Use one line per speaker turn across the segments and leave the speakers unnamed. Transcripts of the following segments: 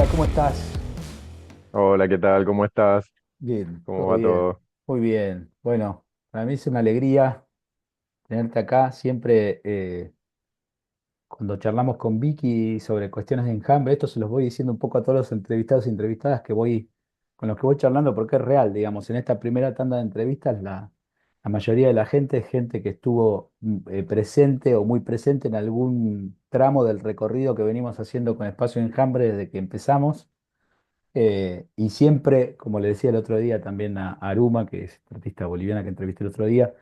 Hola, ¿cómo estás?
Hola, ¿qué tal? ¿Cómo estás?
Bien,
¿Cómo
todo
va
bien,
todo?
muy bien. Bueno, para mí es una alegría tenerte acá. Siempre cuando charlamos con Vicky sobre cuestiones de Enjambre, esto se los voy diciendo un poco a todos los entrevistados y entrevistadas con los que voy charlando, porque es real, digamos, en esta primera tanda de entrevistas la mayoría de la gente es gente que estuvo presente o muy presente en algún tramo del recorrido que venimos haciendo con Espacio Enjambre desde que empezamos. Y siempre, como le decía el otro día también a Aruma, que es artista boliviana que entrevisté el otro día,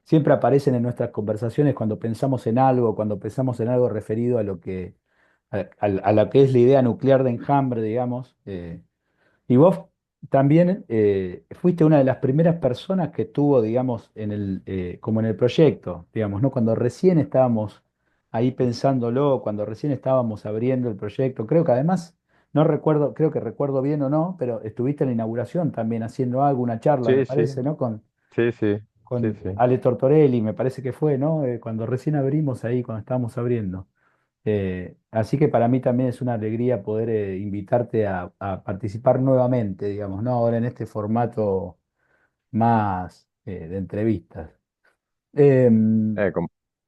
siempre aparecen en nuestras conversaciones cuando pensamos en algo referido a a lo que es la idea nuclear de Enjambre, digamos. Y vos también fuiste una de las primeras personas que tuvo, digamos, como en el proyecto, digamos, ¿no? Cuando recién estábamos ahí pensándolo, cuando recién estábamos abriendo el proyecto, creo que además, no recuerdo, creo que recuerdo bien o no, pero estuviste en la inauguración también haciendo algo, una charla, me
Sí, sí,
parece, ¿no?
sí, sí, sí,
Con
sí.
Ale Tortorelli, me parece que fue, ¿no? Cuando recién abrimos ahí, cuando estábamos abriendo. Así que para mí también es una alegría poder invitarte a participar nuevamente, digamos, ¿no? Ahora en este formato más de entrevistas. Em,
Eh, com-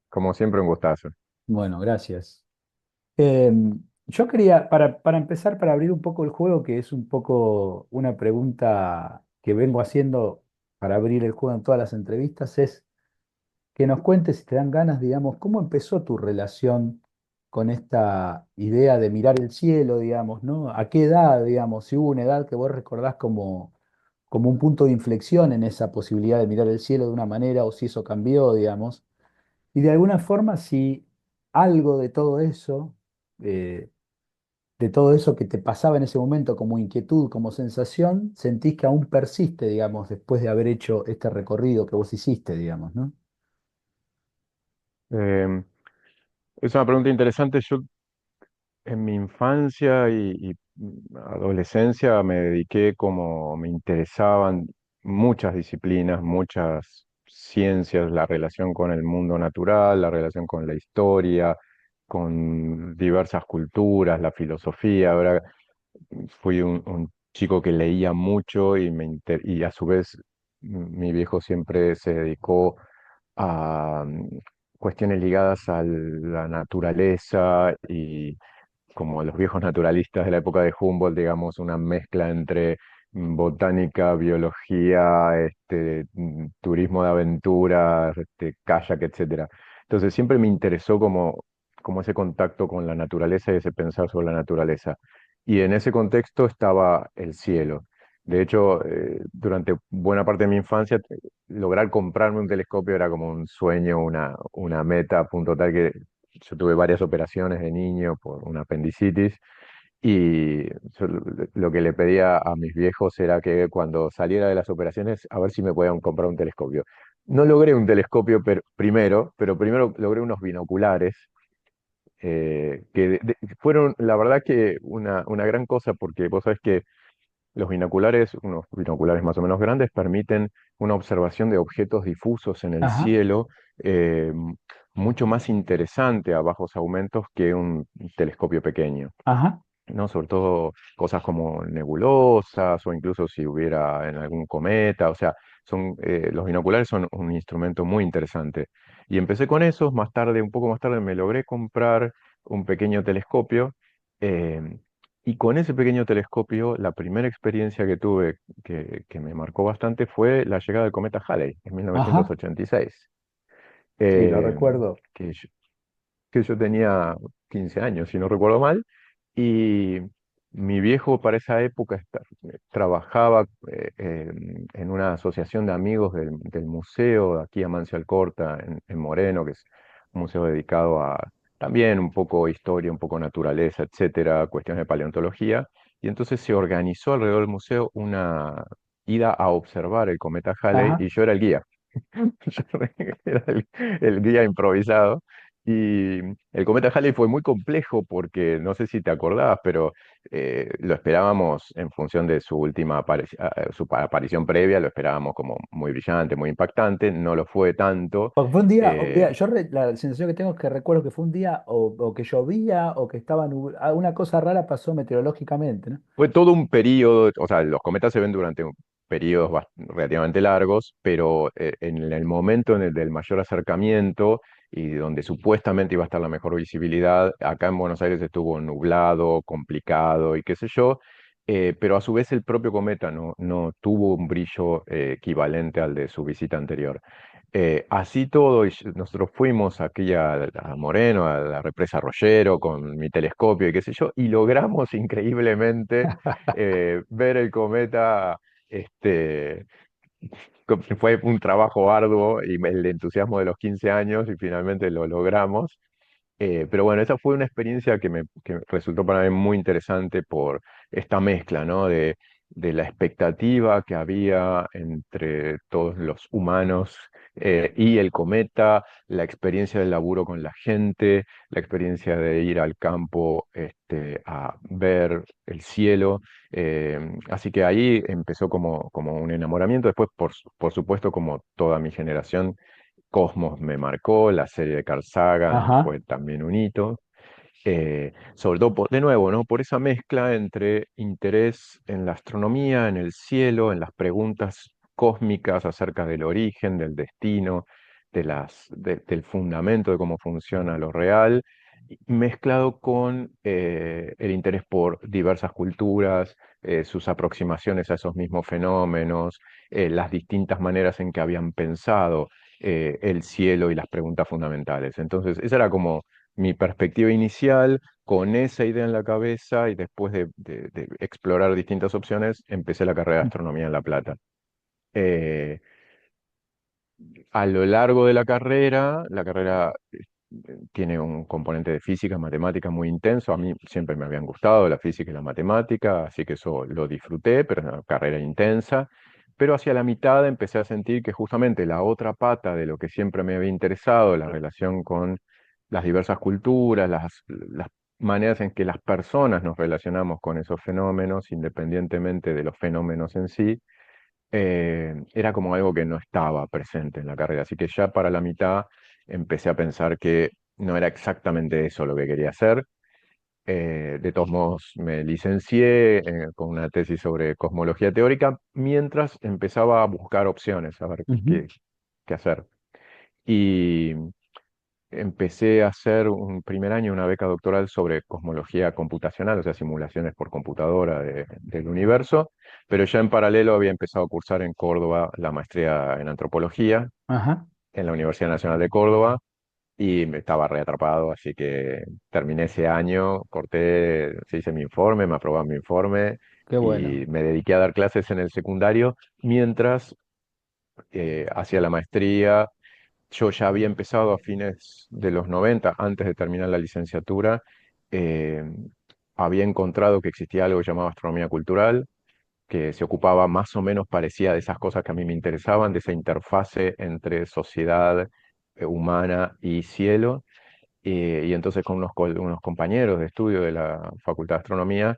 Como siempre, un gustazo.
bueno, gracias. Yo quería, para empezar, para abrir un poco el juego, que es un poco una pregunta que vengo haciendo para abrir el juego en todas las entrevistas, es que nos cuentes, si te dan ganas, digamos, cómo empezó tu relación con esta idea de mirar el cielo, digamos, ¿no? ¿A qué edad, digamos, si hubo una edad que vos recordás como un punto de inflexión en esa posibilidad de mirar el cielo de una manera o si eso cambió, digamos? Y de alguna forma, si algo eh, de todo eso que te pasaba en ese momento como inquietud, como sensación, sentís que aún persiste, digamos, después de haber hecho este recorrido que vos hiciste, digamos, ¿no?
Eh, es una pregunta interesante. Yo en mi infancia y adolescencia me dediqué como me interesaban muchas disciplinas, muchas ciencias, la relación con el mundo natural, la relación con la historia, con diversas culturas, la filosofía. Ahora fui un chico que leía mucho y a su vez mi viejo siempre se dedicó a cuestiones ligadas a la naturaleza y como los viejos naturalistas de la época de Humboldt, digamos, una mezcla entre botánica, biología, turismo de aventura, kayak, etcétera. Entonces siempre me interesó como ese contacto con la naturaleza y ese pensar sobre la naturaleza. Y en ese contexto estaba el cielo. De hecho, durante buena parte de mi infancia, lograr comprarme un telescopio era como un sueño, una meta, a punto tal que yo tuve varias operaciones de niño por una apendicitis y yo lo que le pedía a mis viejos era que cuando saliera de las operaciones, a ver si me podían comprar un telescopio. No logré un telescopio pero primero logré unos binoculares que fueron, la verdad que una gran cosa porque vos sabés que los binoculares, unos binoculares más o menos grandes, permiten una observación de objetos difusos en el
Ajá,
cielo mucho más interesante a bajos aumentos que un telescopio pequeño,
ajá.
¿no? Sobre todo cosas como nebulosas o incluso si hubiera en algún cometa, o sea, los binoculares son un instrumento muy interesante. Y empecé con esos, más tarde, un poco más tarde, me logré comprar un pequeño telescopio. eh, y con ese pequeño telescopio, la primera experiencia que tuve que me marcó bastante fue la llegada del cometa Halley en
Ajá,
1986,
sí, lo
eh,
recuerdo.
que yo tenía 15 años, si no recuerdo mal, y mi viejo para esa época trabajaba en una asociación de amigos del museo de aquí Amancio Alcorta, en Moreno, que es un museo dedicado a también un poco historia, un poco naturaleza, etcétera, cuestiones de paleontología, y entonces se organizó alrededor del museo una ida a observar el cometa Halley
Ajá,
y yo era el guía. Yo era el guía improvisado Y el cometa Halley fue muy complejo porque no sé si te acordabas, pero lo esperábamos en función de su última aparición previa, lo esperábamos como muy brillante, muy impactante, no lo fue tanto.
Porque fue un
eh,
día, la sensación que tengo es que recuerdo que fue un día o que llovía o que estaba nublado, una cosa rara pasó meteorológicamente, ¿no?
Fue todo un periodo, o sea, los cometas se ven durante periodos relativamente largos, pero en el momento en el del mayor acercamiento y donde supuestamente iba a estar la mejor visibilidad, acá en Buenos Aires estuvo nublado, complicado y qué sé yo, pero a su vez el propio cometa no tuvo un brillo equivalente al de su visita anterior. Así todo, nosotros fuimos aquí a Moreno, a la represa Rollero, con mi telescopio y qué sé yo, y logramos increíblemente ver el cometa. este, Fue un trabajo arduo y el entusiasmo de los 15 años y finalmente lo logramos. Pero bueno, esa fue una experiencia que resultó para mí muy interesante por esta mezcla, ¿no? De la expectativa que había entre todos los humanos y el cometa, la experiencia del laburo con la gente, la experiencia de ir al campo a ver el cielo. Así que ahí empezó como un enamoramiento. Después, por supuesto, como toda mi generación, Cosmos me marcó, la serie de Carl Sagan
Ajá.
fue también un hito, sobre todo, de nuevo, ¿no? Por esa mezcla entre interés en la astronomía, en el cielo, en las preguntas cósmicas acerca del origen, del destino, del fundamento de cómo funciona lo real, mezclado con el interés por diversas culturas, sus aproximaciones a esos mismos fenómenos, las distintas maneras en que habían pensado el cielo y las preguntas fundamentales. Entonces, esa era como mi perspectiva inicial, con esa idea en la cabeza y después de explorar distintas opciones, empecé la carrera de astronomía en La Plata. Eh, a lo largo de la carrera tiene un componente de física, matemática muy intenso. A mí siempre me habían gustado la física y la matemática, así que eso lo disfruté, pero es una carrera intensa. Pero hacia la mitad empecé a sentir que justamente la otra pata de lo que siempre me había interesado, la relación con las diversas culturas, las maneras en que las personas nos relacionamos con esos fenómenos, independientemente de los fenómenos en sí, era como algo que no estaba presente en la carrera. Así que ya para la mitad empecé a pensar que no era exactamente eso lo que quería hacer. De todos modos, me licencié con una tesis sobre cosmología teórica mientras empezaba a buscar opciones, a ver
Ujú.
qué hacer. Y empecé a hacer un primer año una beca doctoral sobre cosmología computacional, o sea, simulaciones por computadora del universo, pero ya en paralelo había empezado a cursar en Córdoba la maestría en antropología
Ajá.
en la Universidad Nacional de Córdoba y me estaba reatrapado, así que terminé ese año, corté, se hice mi informe, me aprobaron mi informe
Qué bueno.
y me dediqué a dar clases en el secundario mientras hacía la maestría. Yo ya había empezado a fines de los 90, antes de terminar la licenciatura, eh, había encontrado que existía algo llamado astronomía cultural, que se ocupaba más o menos parecía de esas cosas que a mí me interesaban, de esa interfase entre sociedad humana y cielo. Y entonces con unos compañeros de estudio de la Facultad de Astronomía,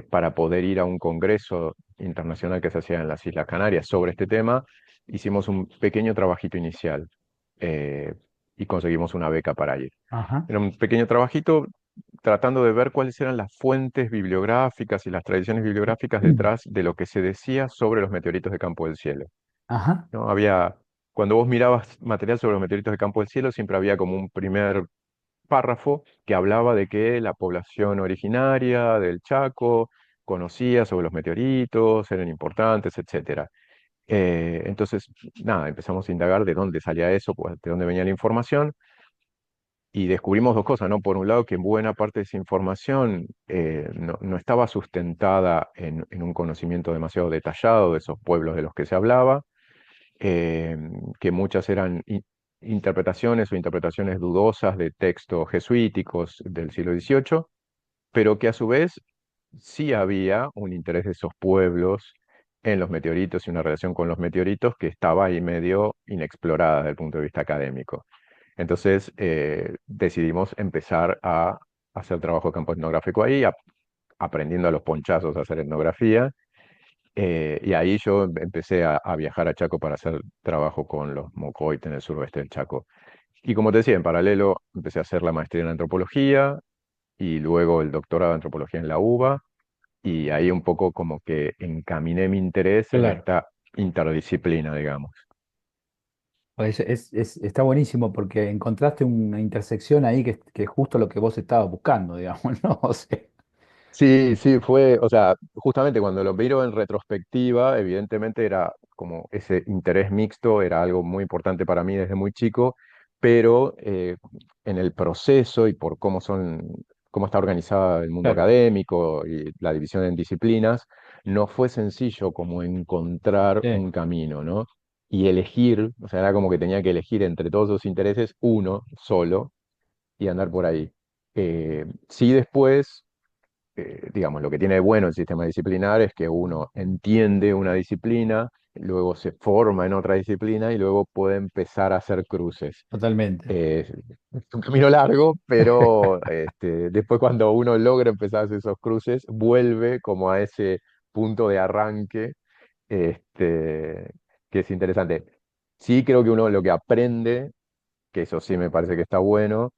para poder ir a un congreso internacional que se hacía en las Islas Canarias sobre este tema, hicimos un pequeño trabajito inicial eh, y conseguimos una beca para ir.
Ajá.
Era un pequeño trabajito tratando de ver cuáles eran las fuentes bibliográficas y las tradiciones bibliográficas detrás de lo que se decía sobre los meteoritos de campo del cielo.
Ajá.
¿No? Cuando vos mirabas material sobre los meteoritos de campo del cielo, siempre había como un primer párrafo que hablaba de que la población originaria del Chaco conocía sobre los meteoritos, eran importantes, etcétera. Entonces, nada, empezamos a indagar de dónde salía eso, pues, de dónde venía la información, y descubrimos dos cosas, ¿no? Por un lado, que buena parte de esa información no estaba sustentada en un conocimiento demasiado detallado de esos pueblos de los que se hablaba, eh, que muchas eran interpretaciones o interpretaciones dudosas de textos jesuíticos del siglo XVIII, pero que a su vez sí había un interés de esos pueblos en los meteoritos y una relación con los meteoritos que estaba ahí medio inexplorada desde el punto de vista académico. Entonces decidimos empezar a hacer trabajo de campo etnográfico ahí, aprendiendo a los ponchazos a hacer etnografía. Y ahí yo empecé a viajar a Chaco para hacer trabajo con los mocoites en el suroeste del Chaco. Y como te decía, en paralelo empecé a hacer la maestría en antropología y luego el doctorado en antropología en la UBA. Y ahí un poco como que encaminé mi interés en
Claro.
esta interdisciplina, digamos.
Pues está buenísimo porque encontraste una intersección ahí que es justo lo que vos estabas buscando, digamos, ¿no? O sea,
Sí, sí, fue, o sea, justamente cuando lo miro en retrospectiva, evidentemente era como ese interés mixto, era algo muy importante para mí desde muy chico, pero en el proceso y por cómo está organizado el mundo
claro,
académico y la división en disciplinas, no fue sencillo como encontrar
sí,
un camino, ¿no? Y elegir, o sea, era como que tenía que elegir entre todos esos intereses uno solo y andar por ahí. Sí, después digamos, lo que tiene de bueno el sistema disciplinar es que uno entiende una disciplina, luego se forma en otra disciplina y luego puede empezar a hacer cruces.
totalmente.
Eh, es un camino largo, pero después cuando uno logra empezar a hacer esos cruces, vuelve como a ese punto de arranque, este, que es interesante. Sí creo que uno lo que aprende, que eso sí me parece que está bueno,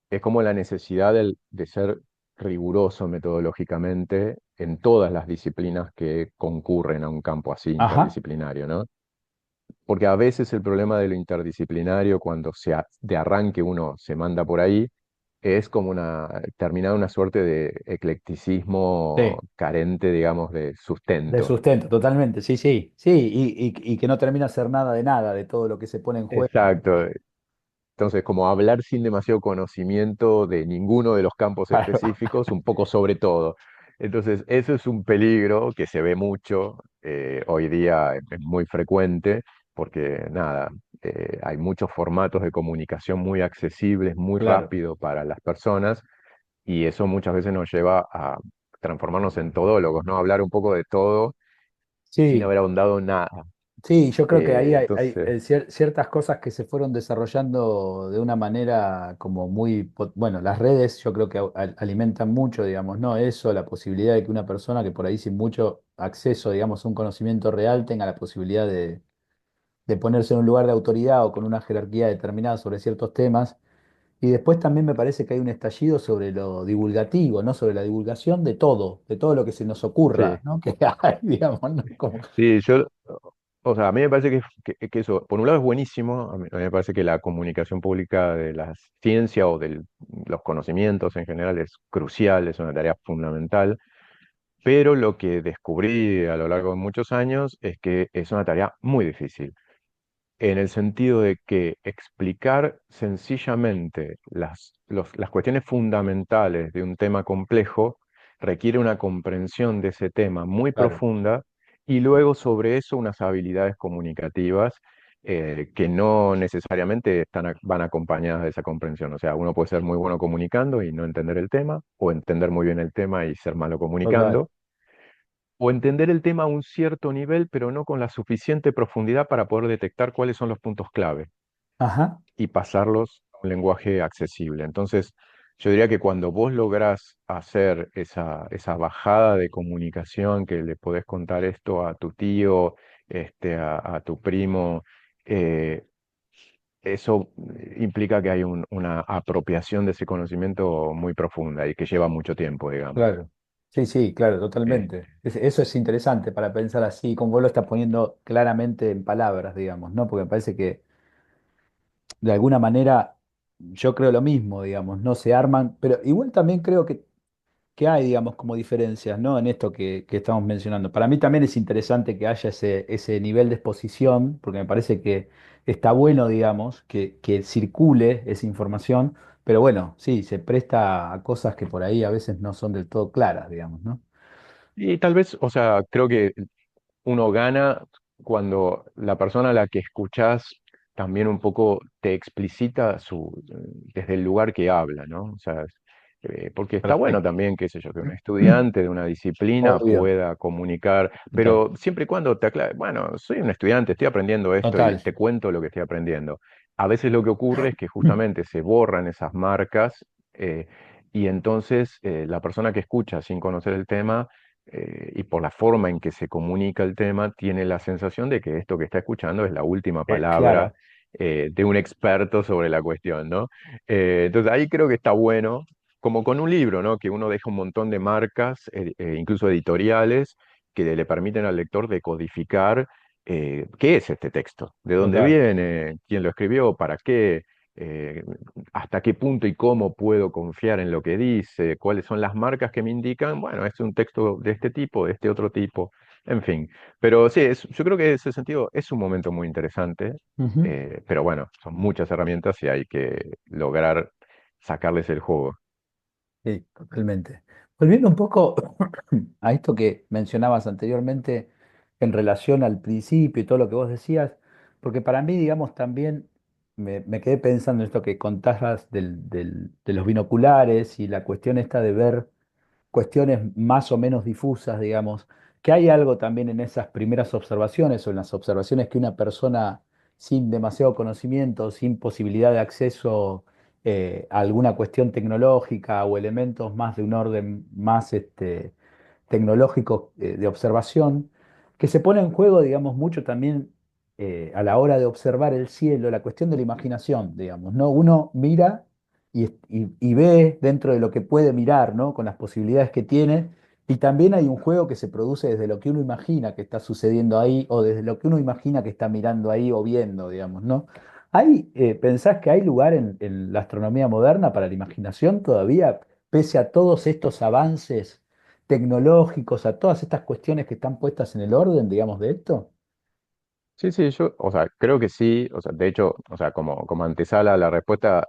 es como la necesidad de ser riguroso metodológicamente en todas las disciplinas que concurren a un campo así
Ajá,
interdisciplinario, ¿no? Porque a veces el problema de lo interdisciplinario, cuando de arranque uno se manda por ahí, es como terminar una suerte de eclecticismo
sí,
carente, digamos, de
de
sustento.
sustento, totalmente, sí, sí, sí, y que no termina a ser nada de nada, de todo lo que se pone en juego.
Exacto. Entonces, como hablar sin demasiado conocimiento de ninguno de los campos
Claro,
específicos, un poco sobre todo. Entonces, eso es un peligro que se ve mucho, hoy día es muy frecuente, porque nada, hay muchos formatos de comunicación muy accesibles, muy
claro.
rápido para las personas, y eso muchas veces nos lleva a transformarnos en todólogos, ¿no? Hablar un poco de todo sin
Sí,
haber ahondado nada.
sí, yo creo que ahí hay,
Entonces,
ciertas cosas que se fueron desarrollando de una manera como muy, bueno, las redes yo creo que alimentan mucho, digamos, ¿no? Eso, la posibilidad de que una persona que por ahí sin mucho acceso, digamos, a un conocimiento real tenga la posibilidad de ponerse en un lugar de autoridad o con una jerarquía determinada sobre ciertos temas. Y después también me parece que hay un estallido sobre lo divulgativo, ¿no? Sobre la divulgación de todo lo que se nos ocurra,
sí.
¿no? Que hay, digamos, ¿no? Como,
Sí, o sea, a mí me parece que eso, por un lado es buenísimo, a mí me parece que la comunicación pública de la ciencia o de los conocimientos en general es crucial, es una tarea fundamental, pero lo que descubrí a lo largo de muchos años es que es una tarea muy difícil en el sentido de que explicar sencillamente las cuestiones fundamentales de un tema complejo requiere una comprensión de ese tema muy
claro,
profunda y luego sobre eso unas habilidades comunicativas que no necesariamente van acompañadas de esa comprensión. O sea, uno puede ser muy bueno comunicando y no entender el tema, o entender muy bien el tema y ser malo
total.
comunicando, o entender el tema a un cierto nivel, pero no con la suficiente profundidad para poder detectar cuáles son los puntos clave
Ajá.
y pasarlos a un lenguaje accesible. Entonces, yo diría que cuando vos lográs hacer esa bajada de comunicación, que le podés contar esto a tu tío, a tu primo, eh, eso implica que hay una apropiación de ese conocimiento muy profunda y que lleva mucho tiempo, digamos.
Claro, sí, sí, claro,
Eh,
totalmente. Eso es interesante para pensar así, como vos lo estás poniendo claramente en palabras, digamos, ¿no? Porque me parece que de alguna manera yo creo lo mismo, digamos, no se arman, pero igual también creo que hay, digamos, como diferencias, ¿no? En esto que estamos mencionando. Para mí también es interesante que haya ese nivel de exposición, porque me parece que está bueno, digamos, que circule esa información, pero bueno, sí, se presta a cosas que por ahí a veces no son del todo claras, digamos, ¿no?
y tal vez, o sea, creo que uno gana cuando la persona a la que escuchás también un poco te explicita desde el lugar que habla, ¿no? O sea, porque está bueno
Perfecto.
también, qué sé yo, que un estudiante de una disciplina
Obvio,
pueda comunicar,
total,
pero siempre y cuando te aclare, bueno, soy un estudiante, estoy aprendiendo esto y
total,
te cuento lo que estoy aprendiendo. a veces lo que ocurre es que justamente se borran esas marcas eh, y entonces la persona que escucha sin conocer el tema y por la forma en que se comunica el tema, tiene la sensación de que esto que está escuchando es la última palabra
Claro,
de un experto sobre la cuestión, ¿no? Entonces ahí creo que está bueno, como con un libro, ¿no? Que uno deja un montón de marcas, incluso editoriales, que le permiten al lector decodificar qué es este texto, de dónde
total.
viene, quién lo escribió, para qué, eh, hasta qué punto y cómo puedo confiar en lo que dice, cuáles son las marcas que me indican, bueno, es un texto de este tipo, de este otro tipo, en fin. Pero sí, yo creo que en ese sentido es un momento muy interesante,
Ujú.
pero bueno, son muchas herramientas y hay que lograr sacarles el juego.
Sí, totalmente. Volviendo un poco a esto que mencionabas anteriormente en relación al principio y todo lo que vos decías, porque para mí, digamos, también me quedé pensando en esto que contabas de los binoculares y la cuestión esta de ver cuestiones más o menos difusas, digamos, que hay algo también en esas primeras observaciones o en las observaciones que una persona sin demasiado conocimiento, sin posibilidad de acceso a alguna cuestión tecnológica o elementos más de un orden más tecnológico de observación, que se pone en juego, digamos, mucho también a la hora de observar el cielo, la cuestión de la imaginación, digamos, ¿no? Uno mira y ve dentro de lo que puede mirar, ¿no? Con las posibilidades que tiene. Y también hay un juego que se produce desde lo que uno imagina que está sucediendo ahí o desde lo que uno imagina que está mirando ahí o viendo, digamos, ¿no? ¿Pensás que hay lugar en la astronomía moderna para la imaginación todavía, pese a todos estos avances tecnológicos, a todas estas cuestiones que están puestas en el orden, digamos, de esto?
Sí, sí, yo, o sea, creo que sí, o sea, de hecho, o sea, como antesala a la respuesta,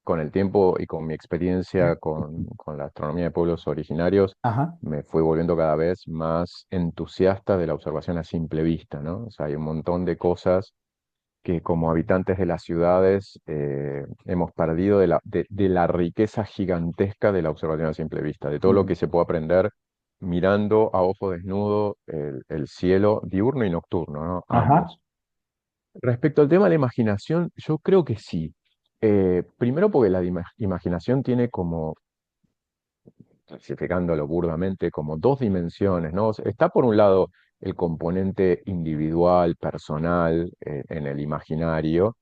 con el tiempo y con mi experiencia con la astronomía de pueblos originarios,
Ajá,
me fui volviendo cada vez más entusiasta de la observación a simple vista, ¿no? O sea, hay un montón de cosas que como habitantes de las ciudades hemos perdido de la riqueza gigantesca de la observación a simple vista, de todo lo
mm,
que se puede aprender mirando a ojo desnudo el cielo diurno y nocturno, ¿no?
ajá,
Ambos. Respecto al tema de la imaginación, yo creo que sí. Primero porque la imaginación tiene como, clasificándolo burdamente, como dos dimensiones, ¿no? O sea, está por un lado el componente individual, personal, en el imaginario,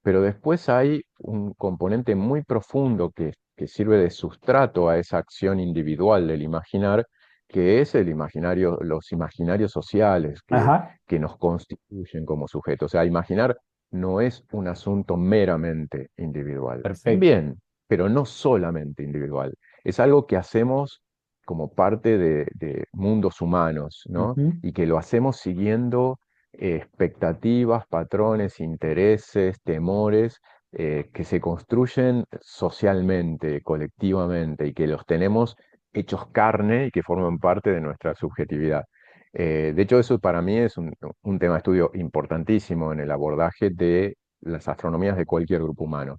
pero después hay un componente muy profundo que sirve de sustrato a esa acción individual del imaginar, que es el imaginario, los imaginarios sociales
ajá,
que nos constituyen como sujetos. O sea, imaginar no es un asunto meramente individual.
perfecto.
También, pero no solamente individual. Es algo que hacemos como parte de mundos humanos, ¿no?
Ujú,
Y que lo hacemos siguiendo expectativas, patrones, intereses, temores que se construyen socialmente, colectivamente, y que los tenemos hechos carne y que forman parte de nuestra subjetividad. De hecho, eso para mí es un tema de estudio importantísimo en el abordaje de las astronomías de cualquier grupo humano.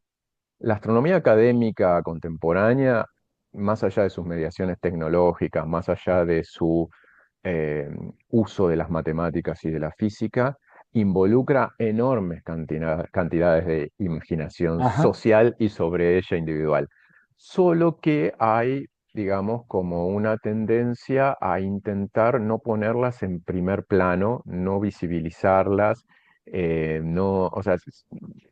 La astronomía académica contemporánea, más allá de sus mediaciones tecnológicas, más allá de su eh, uso de las matemáticas y de la física, involucra enormes cantidades de imaginación
ajá,
social y sobre ella individual. Solo que hay, digamos, como una tendencia a intentar no ponerlas en primer plano, no visibilizarlas, no, o sea,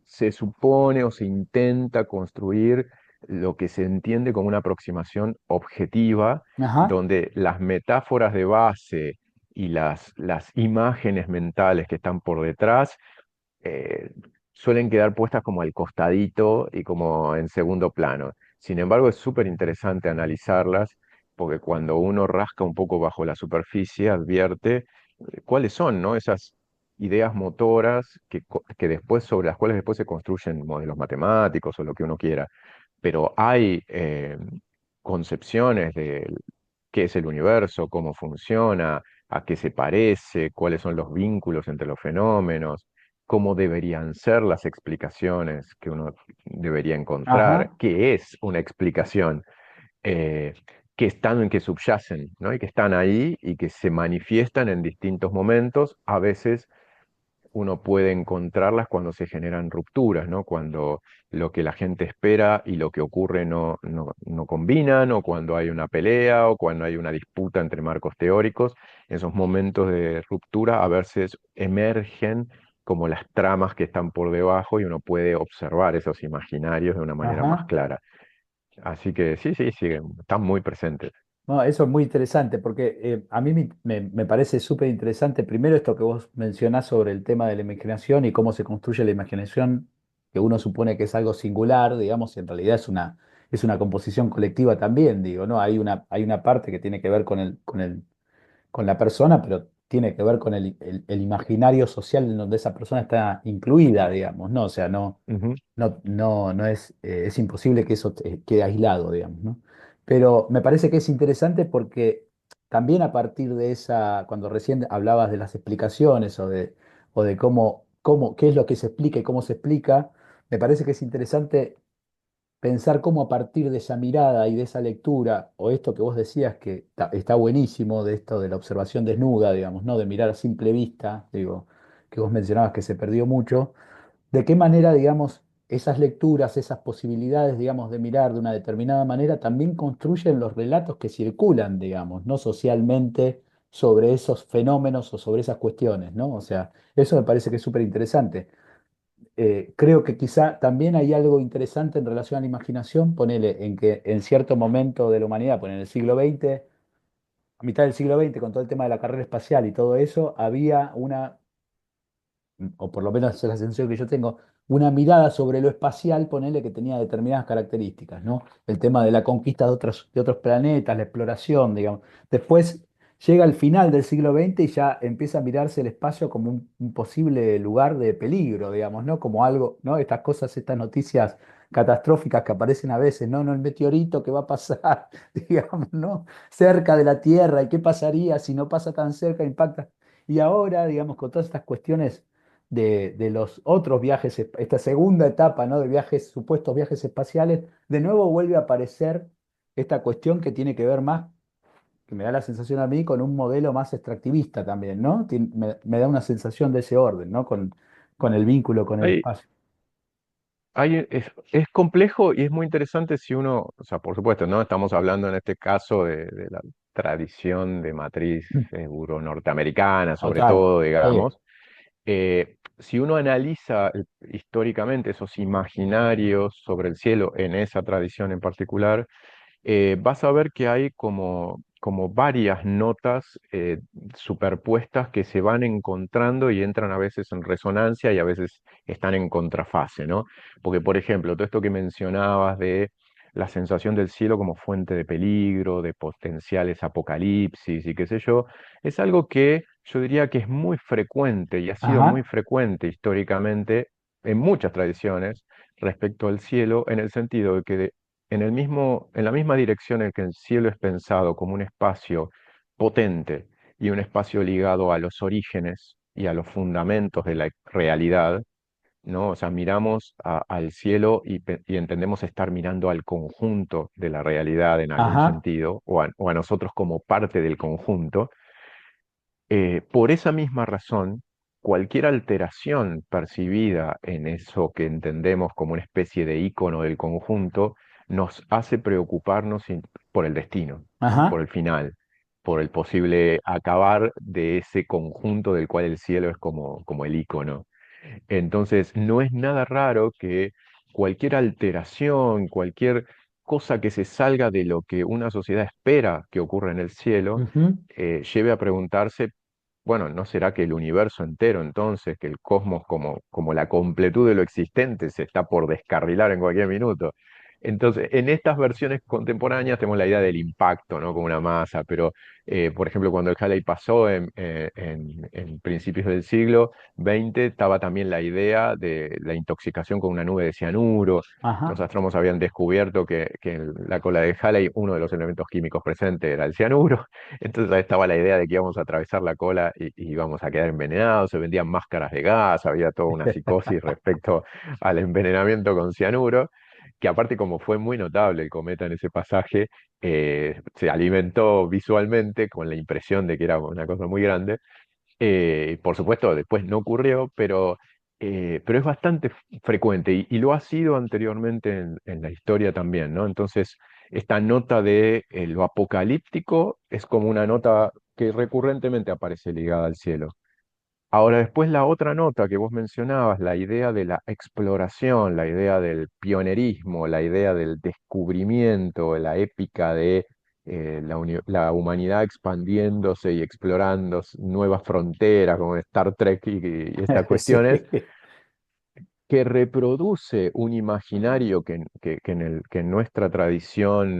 se supone o se intenta construir lo que se entiende como una aproximación objetiva,
ajá,
donde las metáforas de base y las imágenes mentales que están por detrás eh, suelen quedar puestas como al costadito y como en segundo plano. Sin embargo, es súper interesante analizarlas porque cuando uno rasca un poco bajo la superficie, advierte cuáles son, ¿no? Esas ideas motoras que después, sobre las cuales después se construyen modelos matemáticos o lo que uno quiera. Pero hay concepciones de qué es el universo, cómo funciona, a qué se parece, cuáles son los vínculos entre los fenómenos, cómo deberían ser las explicaciones que uno debería encontrar,
ajá,
qué es una explicación, eh, que están, que subyacen, ¿no? Y que están ahí y que se manifiestan en distintos momentos, a veces uno puede encontrarlas cuando se generan rupturas, ¿no? Cuando lo que la gente espera y lo que ocurre no combinan, o cuando hay una pelea, o cuando hay una disputa entre marcos teóricos. En esos momentos de ruptura a veces emergen como las tramas que están por debajo y uno puede observar esos imaginarios de una manera más
Ajá.
clara. Así que sí, sí, siguen, están muy presentes.
No, eso es muy interesante porque a mí me parece súper interesante primero esto que vos mencionás sobre el tema de la imaginación y cómo se construye la imaginación, que uno supone que es algo singular, digamos, y en realidad es una composición colectiva también, digo, ¿no? Hay una parte que tiene que ver con la persona, pero tiene que ver con el imaginario social en donde esa persona está incluida, digamos, ¿no? O sea,
Ujú,
no es, es imposible que eso quede aislado, digamos, ¿no? Pero me parece que es interesante porque también a partir de esa, cuando recién hablabas de las explicaciones o de qué es lo que se explica y cómo se explica, me parece que es interesante pensar cómo a partir de esa mirada y de esa lectura, o esto que vos decías que está buenísimo, de esto de la observación desnuda, digamos, ¿no? De mirar a simple vista, digo, que vos mencionabas que se perdió mucho, de qué manera, digamos, esas lecturas, esas posibilidades, digamos, de mirar de una determinada manera, también construyen los relatos que circulan, digamos, ¿no? Socialmente sobre esos fenómenos o sobre esas cuestiones, ¿no? O sea, eso me parece que es súper interesante. Creo que quizá también hay algo interesante en relación a la imaginación, ponele en que en cierto momento de la humanidad, ponele en el siglo XX, a mitad del siglo XX, con todo el tema de la carrera espacial y todo eso, había una o por lo menos esa es la sensación que yo tengo, una mirada sobre lo espacial, ponele que tenía determinadas características, ¿no? El tema de la conquista de otros planetas, la exploración, digamos. Después llega el final del siglo XX y ya empieza a mirarse el espacio como un posible lugar de peligro, digamos, ¿no? Como algo, ¿no? Estas cosas, estas noticias catastróficas que aparecen a veces, ¿no? No el meteorito que va a pasar, digamos, ¿no? Cerca de la Tierra y qué pasaría si no pasa tan cerca, impacta. Y ahora, digamos, con todas estas cuestiones de los otros viajes, esta segunda etapa, ¿no? De viajes, supuestos viajes espaciales, de nuevo vuelve a aparecer esta cuestión que tiene que ver más, que me da la sensación a mí, con un modelo más extractivista también, ¿no? Me da una sensación de ese orden, ¿no? Con el vínculo con el
Hay,
espacio.
es complejo y es muy interesante si uno, o sea, por supuesto, ¿no? Estamos hablando en este caso de la tradición de matriz
Mm.
euro-norteamericana, sobre
Total.
todo,
Sí.
digamos. Si uno analiza históricamente esos imaginarios sobre el cielo en esa tradición en particular, vas a ver que hay como varias notas superpuestas que se van encontrando y entran a veces en resonancia y a veces están en contrafase, ¿no? Porque, por ejemplo, todo esto que mencionabas de la sensación del cielo como fuente de peligro, de potenciales apocalipsis y qué sé yo, es algo que yo diría que es muy frecuente y ha sido muy
Ajá.
frecuente históricamente en muchas tradiciones respecto al cielo, en el sentido de que en la misma dirección en que el cielo es pensado como un espacio potente y un espacio ligado a los orígenes y a los fundamentos de la realidad, ¿no? O sea, miramos al cielo y entendemos estar mirando al conjunto de la realidad en algún
Ajá.
sentido, o a nosotros como parte del conjunto. Por esa misma razón, cualquier alteración percibida en eso que entendemos como una especie de ícono del conjunto nos hace preocuparnos por el destino, ¿no? Por
Ajá.
el final, por el posible acabar de ese conjunto del cual el cielo es como el ícono. Entonces, no es nada raro que cualquier alteración, cualquier cosa que se salga de lo que una sociedad espera que ocurra en el cielo,
Ujú.
lleve a preguntarse, bueno, ¿no será que el universo entero entonces, que el cosmos como la completud de lo existente se está por descarrilar en cualquier minuto? Entonces, en estas versiones contemporáneas tenemos la idea del impacto, ¿no? Como una masa, pero, por ejemplo, cuando el Halley pasó en principios del siglo XX, estaba también la idea de la intoxicación con una nube de cianuro. Los
Ajá.
astrónomos habían descubierto que en la cola de Halley uno de los elementos químicos presentes era el cianuro. Entonces ahí estaba la idea de que íbamos a atravesar la cola y íbamos a quedar envenenados, se vendían máscaras de gas, había toda una psicosis respecto al envenenamiento con cianuro, que aparte como fue muy notable el cometa en ese pasaje, se alimentó visualmente con la impresión de que era una cosa muy grande. Por supuesto, después no ocurrió, pero es bastante frecuente y lo ha sido anteriormente en la historia también, ¿no? Entonces, esta nota de lo apocalíptico es como una nota que recurrentemente aparece ligada al cielo. Ahora, después la otra nota que vos mencionabas, la idea de la exploración, la idea del pionerismo, la idea del descubrimiento, la épica de la humanidad expandiéndose y explorando nuevas fronteras, como Star Trek y estas
Sí,
cuestiones, que reproduce un imaginario que en nuestra tradición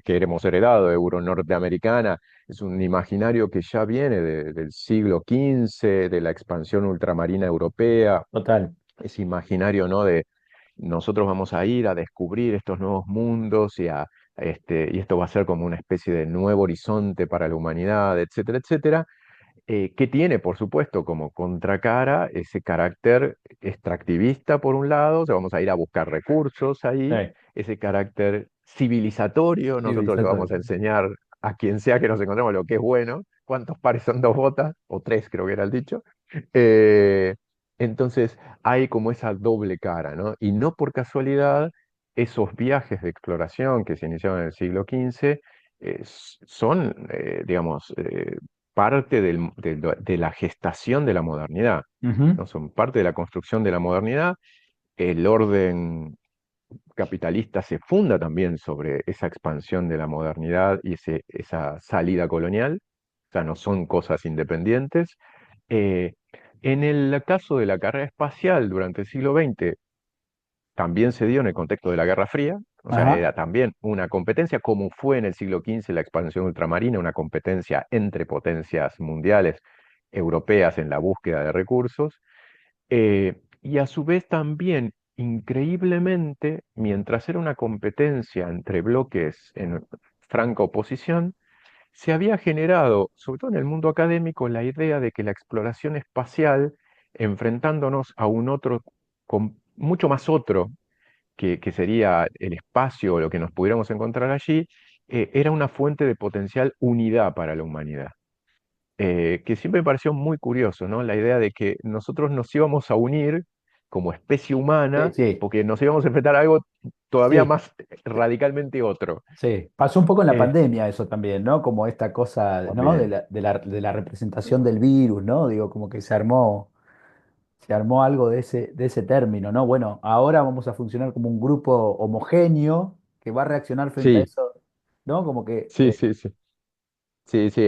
que hemos heredado, euro-norteamericana, es un imaginario que ya viene del siglo XV, de la expansión ultramarina europea,
total.
ese imaginario, ¿no? De nosotros vamos a ir a descubrir estos nuevos mundos y esto va a ser como una especie de nuevo horizonte para la humanidad, etcétera, etcétera, que tiene, por supuesto, como contracara ese carácter extractivista, por un lado, o sea, vamos a ir a buscar recursos ahí,
Sí,
ese carácter civilizatorio, nosotros le vamos
civilizatorio.
a enseñar a quien sea que nos encontremos lo que es bueno, cuántos pares son dos botas, o tres creo que era el dicho. Eh, entonces hay como esa doble cara, ¿no? Y no por casualidad, esos viajes de exploración que se iniciaron en el siglo XV son, digamos, parte de la gestación de la modernidad,
Ujú.
¿no? Son parte de la construcción de la modernidad. El orden capitalista se funda también sobre esa expansión de la modernidad y esa salida colonial, o sea, no son cosas independientes. Eh, en el caso de la carrera espacial durante el siglo XX, también se dio en el contexto de la Guerra Fría, o sea,
Ajá.
era también una competencia, como fue en el siglo XV la expansión ultramarina, una competencia entre potencias mundiales europeas en la búsqueda de recursos, y a su vez también, increíblemente, mientras era una competencia entre bloques en franca oposición, se había generado, sobre todo en el mundo académico, la idea de que la exploración espacial, enfrentándonos a un otro, mucho más otro, que sería el espacio o lo que nos pudiéramos encontrar allí, era una fuente de potencial unidad para la humanidad. Que siempre me pareció muy curioso, ¿no? La idea de que nosotros nos íbamos a unir como especie humana
Sí,
porque nos íbamos a enfrentar a algo todavía
sí,
más radicalmente otro.
sí. Pasó un poco en la
Eh,
pandemia eso también, ¿no? Como esta cosa, ¿no?
También.
De la representación del virus, ¿no? Digo, como que se armó algo de ese término, ¿no? Bueno, ahora vamos a funcionar como un grupo homogéneo que va a reaccionar frente a
Sí,
eso, ¿no? Como que,
sí, sí, sí. Sí, sí,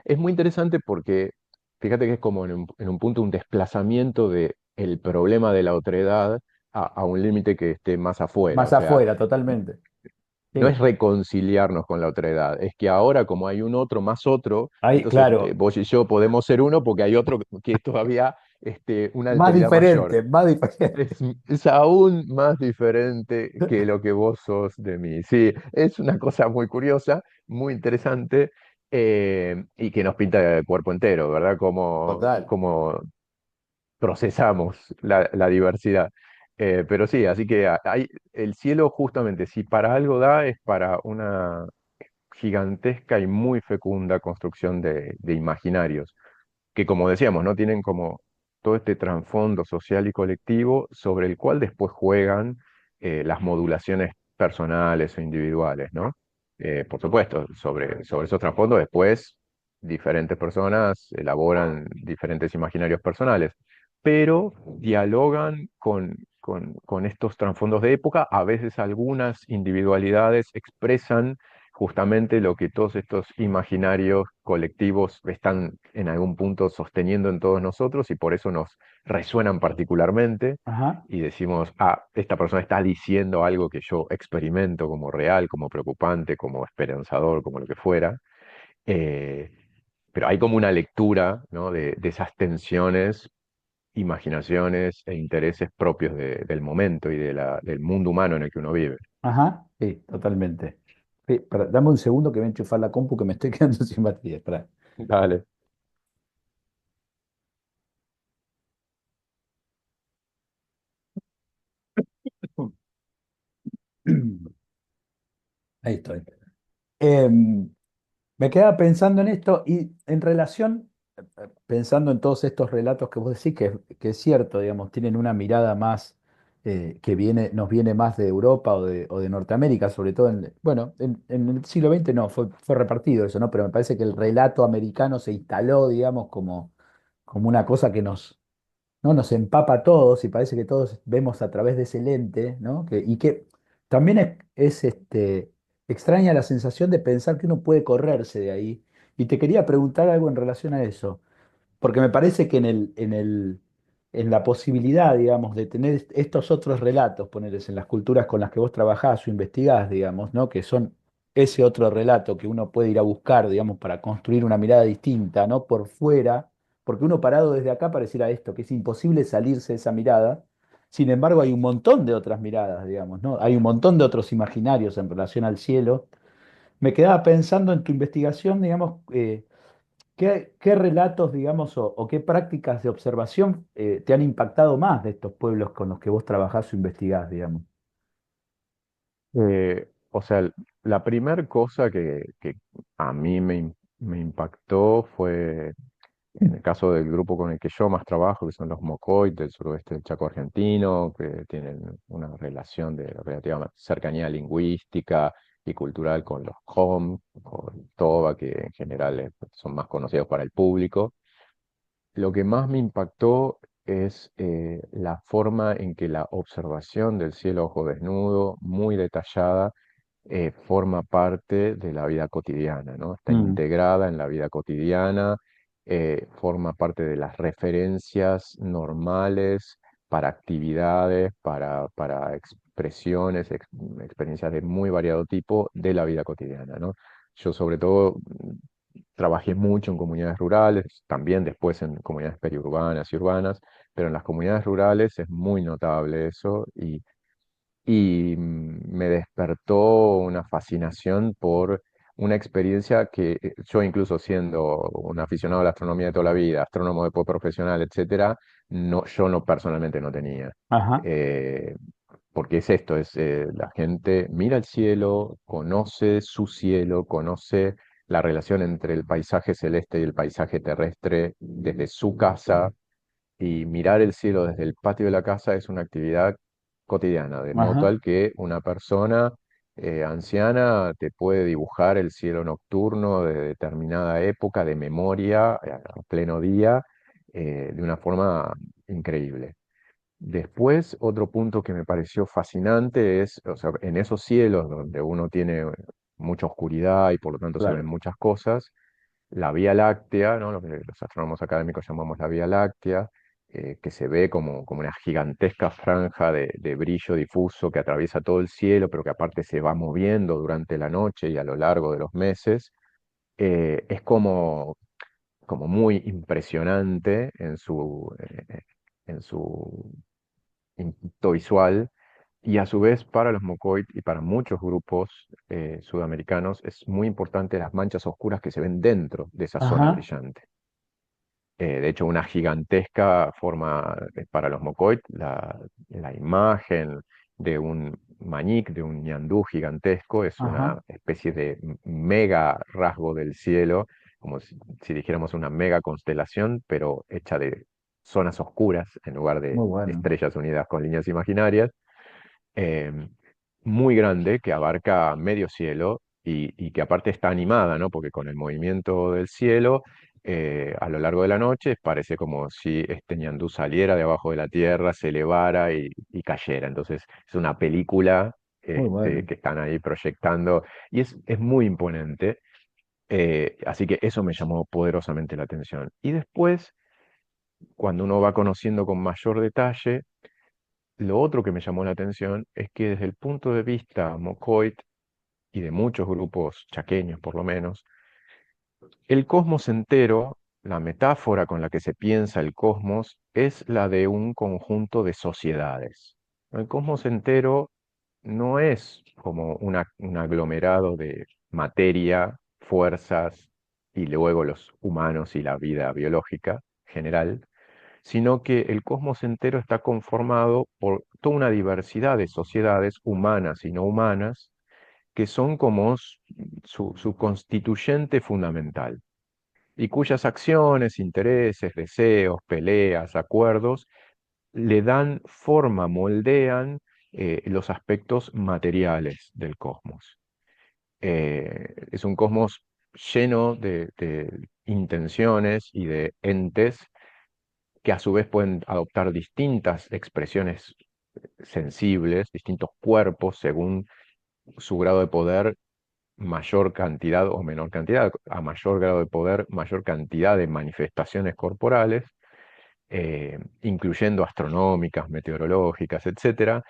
es muy interesante porque fíjate que es como en un punto un desplazamiento de el problema de la otredad a un límite que esté más afuera.
más
O sea,
afuera, totalmente.
no es
Sí.
reconciliarnos con la otredad, es que ahora como hay un otro más otro,
Ahí,
entonces
claro,
vos y yo podemos ser uno porque hay otro que es todavía una
más
alteridad mayor.
diferente, más diferente.
Es aún más diferente que lo que vos sos de mí. Sí, es una cosa muy curiosa, muy interesante, y que nos pinta el cuerpo entero, ¿verdad?
Total.
Como procesamos la diversidad. Pero sí, así que el cielo justamente, si para algo da, es para una gigantesca y muy fecunda construcción de imaginarios que como decíamos, ¿no? Tienen como todo este trasfondo social y colectivo sobre el cual después juegan las modulaciones personales o individuales, ¿no? Por supuesto, sobre esos trasfondos después diferentes personas elaboran diferentes imaginarios personales, pero dialogan con estos trasfondos de época, a veces algunas individualidades expresan justamente lo que todos estos imaginarios colectivos están en algún punto sosteniendo en todos nosotros y por eso nos resuenan particularmente
Ajá,
y decimos, ah, esta persona está diciendo algo que yo experimento como real, como preocupante, como esperanzador, como lo que fuera. Eh, pero hay como una lectura, ¿no? de esas tensiones, imaginaciones e intereses propios del momento y del mundo humano en el que uno vive.
ajá, sí, totalmente. Sí, dame un segundo que voy a enchufar la compu que me estoy quedando sin batería. Espera.
Dale.
Ahí estoy. Em, Me quedaba pensando en esto y en relación. pensando en todos estos relatos que vos decís, que es cierto, digamos, tienen una mirada más que viene, nos viene más de Europa o de Norteamérica, sobre todo bueno, en el siglo XX no, fue repartido eso, ¿no? Pero me parece que el relato americano se instaló, digamos, como una cosa que ¿no? Nos empapa a todos y parece que todos vemos a través de ese lente, ¿no? Y que también extraña la sensación de pensar que uno puede correrse de ahí. Y te quería preguntar algo en relación a eso. Porque me parece que en la posibilidad, digamos, de tener estos otros relatos, ponerles en las culturas con las que vos trabajás o investigás, digamos, ¿no? Que son ese otro relato que uno puede ir a buscar, digamos, para construir una mirada distinta, ¿no? Por fuera, porque uno parado desde acá pareciera esto, que es imposible salirse de esa mirada. Sin embargo, hay un montón de otras miradas, digamos, ¿no? Hay un montón de otros imaginarios en relación al cielo. Me quedaba pensando en tu investigación, digamos, qué relatos, digamos, o qué prácticas de observación te han impactado más de estos pueblos con los que vos trabajás o investigás, digamos?
O sea, la primera cosa que a mí me impactó fue en el caso del grupo con el que yo más trabajo, que son los Mocoy del suroeste del Chaco argentino, que tienen una relación de relativa cercanía lingüística y cultural con los Khom, o el Toba, que en general son más conocidos para el público. Lo que más me impactó es la forma en que la observación del cielo a ojo desnudo, muy detallada, forma parte de la vida cotidiana, ¿no? Está
Mm,
integrada en la vida cotidiana, forma parte de las referencias normales para actividades, para expresiones, experiencias de muy variado tipo de la vida cotidiana, ¿no? Yo sobre todo trabajé mucho en comunidades rurales, también después en comunidades periurbanas y urbanas, pero en las comunidades rurales es muy notable eso y me despertó una fascinación por una experiencia que yo incluso siendo un aficionado a la astronomía de toda la vida, astrónomo después profesional, etcétera, no, yo no personalmente no tenía.
ajá,
Eh, Porque es esto, es la gente mira el cielo, conoce su cielo, conoce la relación entre el paisaje celeste y el paisaje terrestre desde su casa, y mirar el cielo desde el patio de la casa es una actividad cotidiana, de modo
ajá,
tal que una persona anciana te puede dibujar el cielo nocturno de determinada época de memoria a pleno día de una forma increíble. Después, otro punto que me pareció fascinante es, o sea, en esos cielos donde uno tiene mucha oscuridad y por lo tanto se ven
claro.
muchas cosas, la Vía Láctea, ¿no? Lo que los astrónomos académicos llamamos la Vía Láctea, que se ve como una gigantesca franja de brillo difuso que atraviesa todo el cielo, pero que aparte se va moviendo durante la noche y a lo largo de los meses, es como muy impresionante en su impacto visual. Y a su vez, para los Mocoit y para muchos grupos sudamericanos, es muy importante las manchas oscuras que se ven dentro de esa zona
Ajá,
brillante. De hecho, una gigantesca forma para los Mocoit, la imagen de un mañic, de un ñandú gigantesco, es una
ajá,
especie de mega rasgo del cielo, como si dijéramos una mega constelación, pero hecha de zonas oscuras en lugar de
muy bueno.
estrellas unidas con líneas imaginarias, eh, muy grande que abarca medio cielo y que aparte está animada, ¿no? Porque con el movimiento del cielo a lo largo de la noche parece como si este ñandú saliera de abajo de la tierra, se elevara y cayera. Entonces es una película
Muy bueno.
que están ahí proyectando y es muy imponente. Así que eso me llamó poderosamente la atención. Y después, cuando uno va conociendo con mayor detalle, lo otro que me llamó la atención es que desde el punto de vista Mocoit y de muchos grupos chaqueños por lo menos, el cosmos entero, la metáfora con la que se piensa el cosmos, es la de un conjunto de sociedades. El cosmos entero no es como un aglomerado de materia, fuerzas y luego los humanos y la vida biológica general, sino que el cosmos entero está conformado por toda una diversidad de sociedades humanas y no humanas que son como su constituyente fundamental. y cuyas acciones, intereses, deseos, peleas, acuerdos le dan forma, moldean los aspectos materiales del cosmos. Es un cosmos lleno de intenciones y de entes que a su vez pueden adoptar distintas expresiones sensibles, distintos cuerpos según su grado de poder, mayor cantidad o menor cantidad, a mayor grado de poder, mayor cantidad de manifestaciones corporales, incluyendo astronómicas, meteorológicas, etcétera.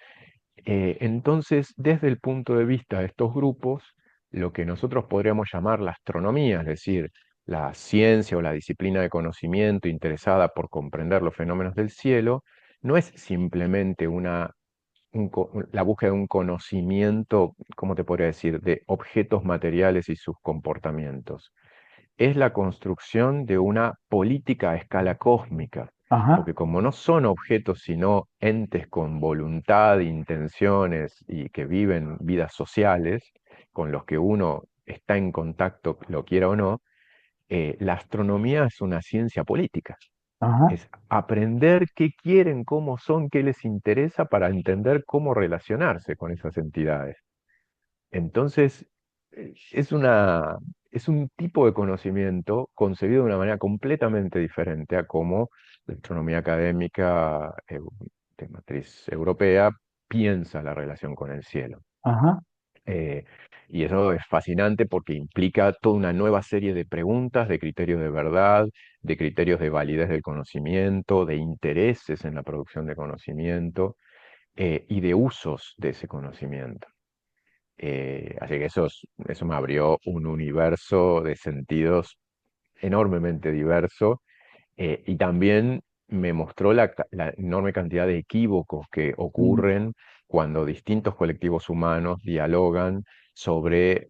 Entonces, desde el punto de vista de estos grupos, lo que nosotros podríamos llamar la astronomía, es decir, la ciencia o la disciplina de conocimiento interesada por comprender los fenómenos del cielo, no es simplemente la búsqueda de un conocimiento, ¿cómo te podría decir?, de objetos materiales y sus comportamientos. Es la construcción de una política a escala cósmica,
Ajá,
porque como no son objetos sino entes con voluntad, intenciones y que viven vidas sociales, con los que uno está en contacto, lo quiera o no, la astronomía es una ciencia política.
ajá,
Es aprender qué quieren, cómo son, qué les interesa para entender cómo relacionarse con esas entidades. Entonces, es un tipo de conocimiento concebido de una manera completamente diferente a cómo la astronomía académica de matriz europea piensa la relación con el cielo.
ajá,
Eh, y eso es fascinante porque implica toda una nueva serie de preguntas, de criterios de verdad, de criterios de validez del conocimiento, de intereses en la producción de conocimiento, y de usos de ese conocimiento. Así que eso me abrió un universo de sentidos enormemente diverso, y también me mostró la enorme cantidad de equívocos que
mm,
ocurren cuando distintos colectivos humanos dialogan sobre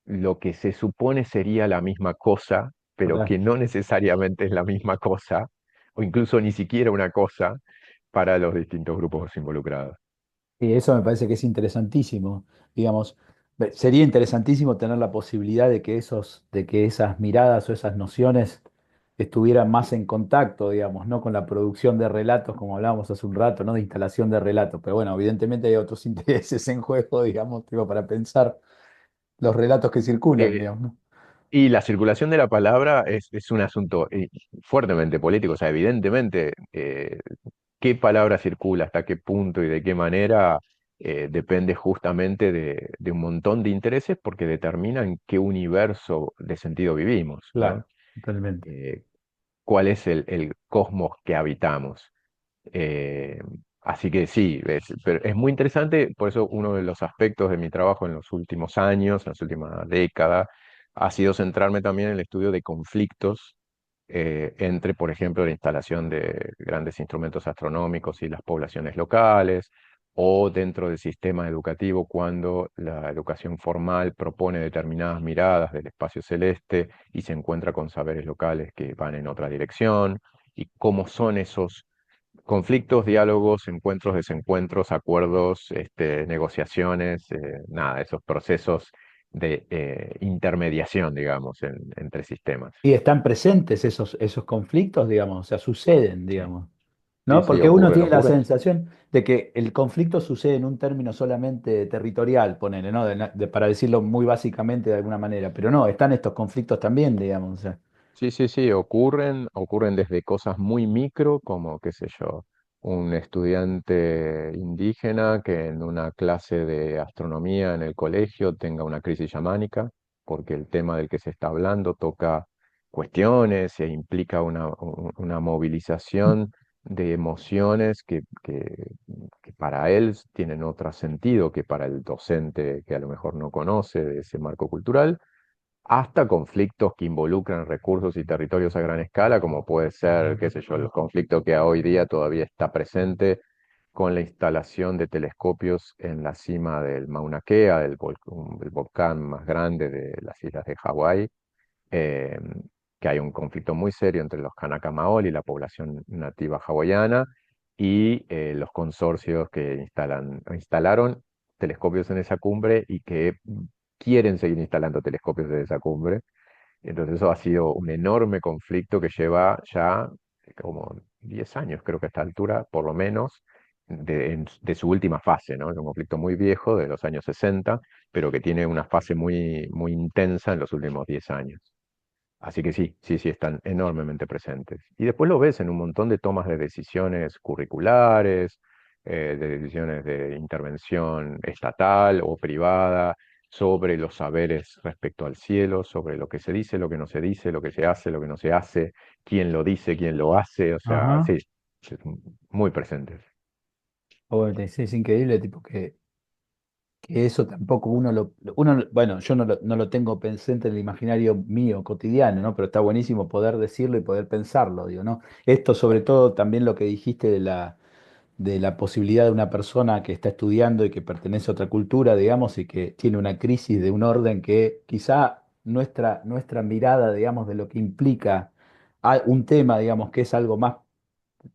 lo que se supone sería la misma cosa, pero
total.
que no necesariamente es la misma cosa, o incluso ni siquiera una cosa para los distintos grupos involucrados.
Y eso me parece que es interesantísimo. Digamos, sería interesantísimo tener la posibilidad de que de que esas miradas o esas nociones estuvieran más en contacto, digamos, no con la producción de relatos, como hablábamos hace un rato, ¿no? De instalación de relatos. Pero bueno, evidentemente hay otros intereses en juego, digamos, digo, para pensar los relatos que circulan,
Eh,
digamos, ¿no?
Y la circulación de la palabra es un asunto fuertemente político, o sea, evidentemente, qué palabra circula, hasta qué punto y de qué manera, depende justamente de un montón de intereses porque determinan qué universo de sentido vivimos, ¿no?
Claro, totalmente.
Eh, ¿Cuál es el cosmos que habitamos? Eh, Así que sí, pero es muy interesante, por eso uno de los aspectos de mi trabajo en los últimos años, en las últimas décadas, ha sido centrarme también en el estudio de conflictos, entre, por ejemplo, la instalación de grandes instrumentos astronómicos y las poblaciones locales, o dentro del sistema educativo cuando la educación formal propone determinadas miradas del espacio celeste y se encuentra con saberes locales que van en otra dirección, y cómo son esos conflictos, diálogos, encuentros, desencuentros, acuerdos, negociaciones, nada, esos procesos de intermediación, digamos, entre sistemas.
Y están presentes esos conflictos, digamos, o sea, suceden,
Sí,
digamos.
sí,
¿No?
sí,
Porque uno
ocurren,
tiene la
ocurren.
sensación de que el conflicto sucede en un término solamente territorial, ponele, ¿no? Para decirlo muy básicamente de alguna manera, pero no, están estos conflictos también, digamos. O sea,
Sí, sí, sí, ocurren desde cosas muy micro, como, qué sé yo, un estudiante indígena que en una clase de astronomía en el colegio tenga una crisis chamánica, porque el tema del que se está hablando toca cuestiones e implica una movilización de emociones que para él tienen otro sentido que para el docente que a lo mejor no conoce de ese marco cultural, hasta conflictos que involucran recursos y territorios a gran escala, como puede ser, qué sé yo, el conflicto que hoy día todavía está presente con la instalación de telescopios en la cima del Mauna Kea, el volcán más grande de las islas de Hawái, eh, que hay un conflicto muy serio entre los Kanaka Maoli, la población nativa hawaiana, y los consorcios que instalaron telescopios en esa cumbre y que quieren seguir instalando telescopios en esa cumbre. Entonces eso ha sido un enorme conflicto que lleva ya como 10 años, creo que a esta altura, por lo menos, de su última fase, ¿no? Es un conflicto muy viejo, de los años 60, pero que tiene una fase muy, muy intensa en los últimos 10 años. Así que sí, sí, sí, están enormemente presentes. Y después lo ves en un montón de tomas de decisiones curriculares, de decisiones de intervención estatal o privada, sobre los saberes respecto al cielo, sobre lo que se dice, lo que no se dice, lo que se hace, lo que no se hace, quién lo dice, quién lo hace. O sea,
Ajá.
sí, es muy presentes.
Bueno, es increíble, tipo, que eso tampoco bueno, yo no lo tengo presente en el imaginario mío cotidiano, ¿no? Pero está buenísimo poder decirlo y poder pensarlo, digo, ¿no? Esto sobre todo también lo que dijiste de la posibilidad de una persona que está estudiando y que pertenece a otra cultura, digamos, y que tiene una crisis de un orden que quizá nuestra mirada, digamos, de lo que implica un tema, digamos, que es algo más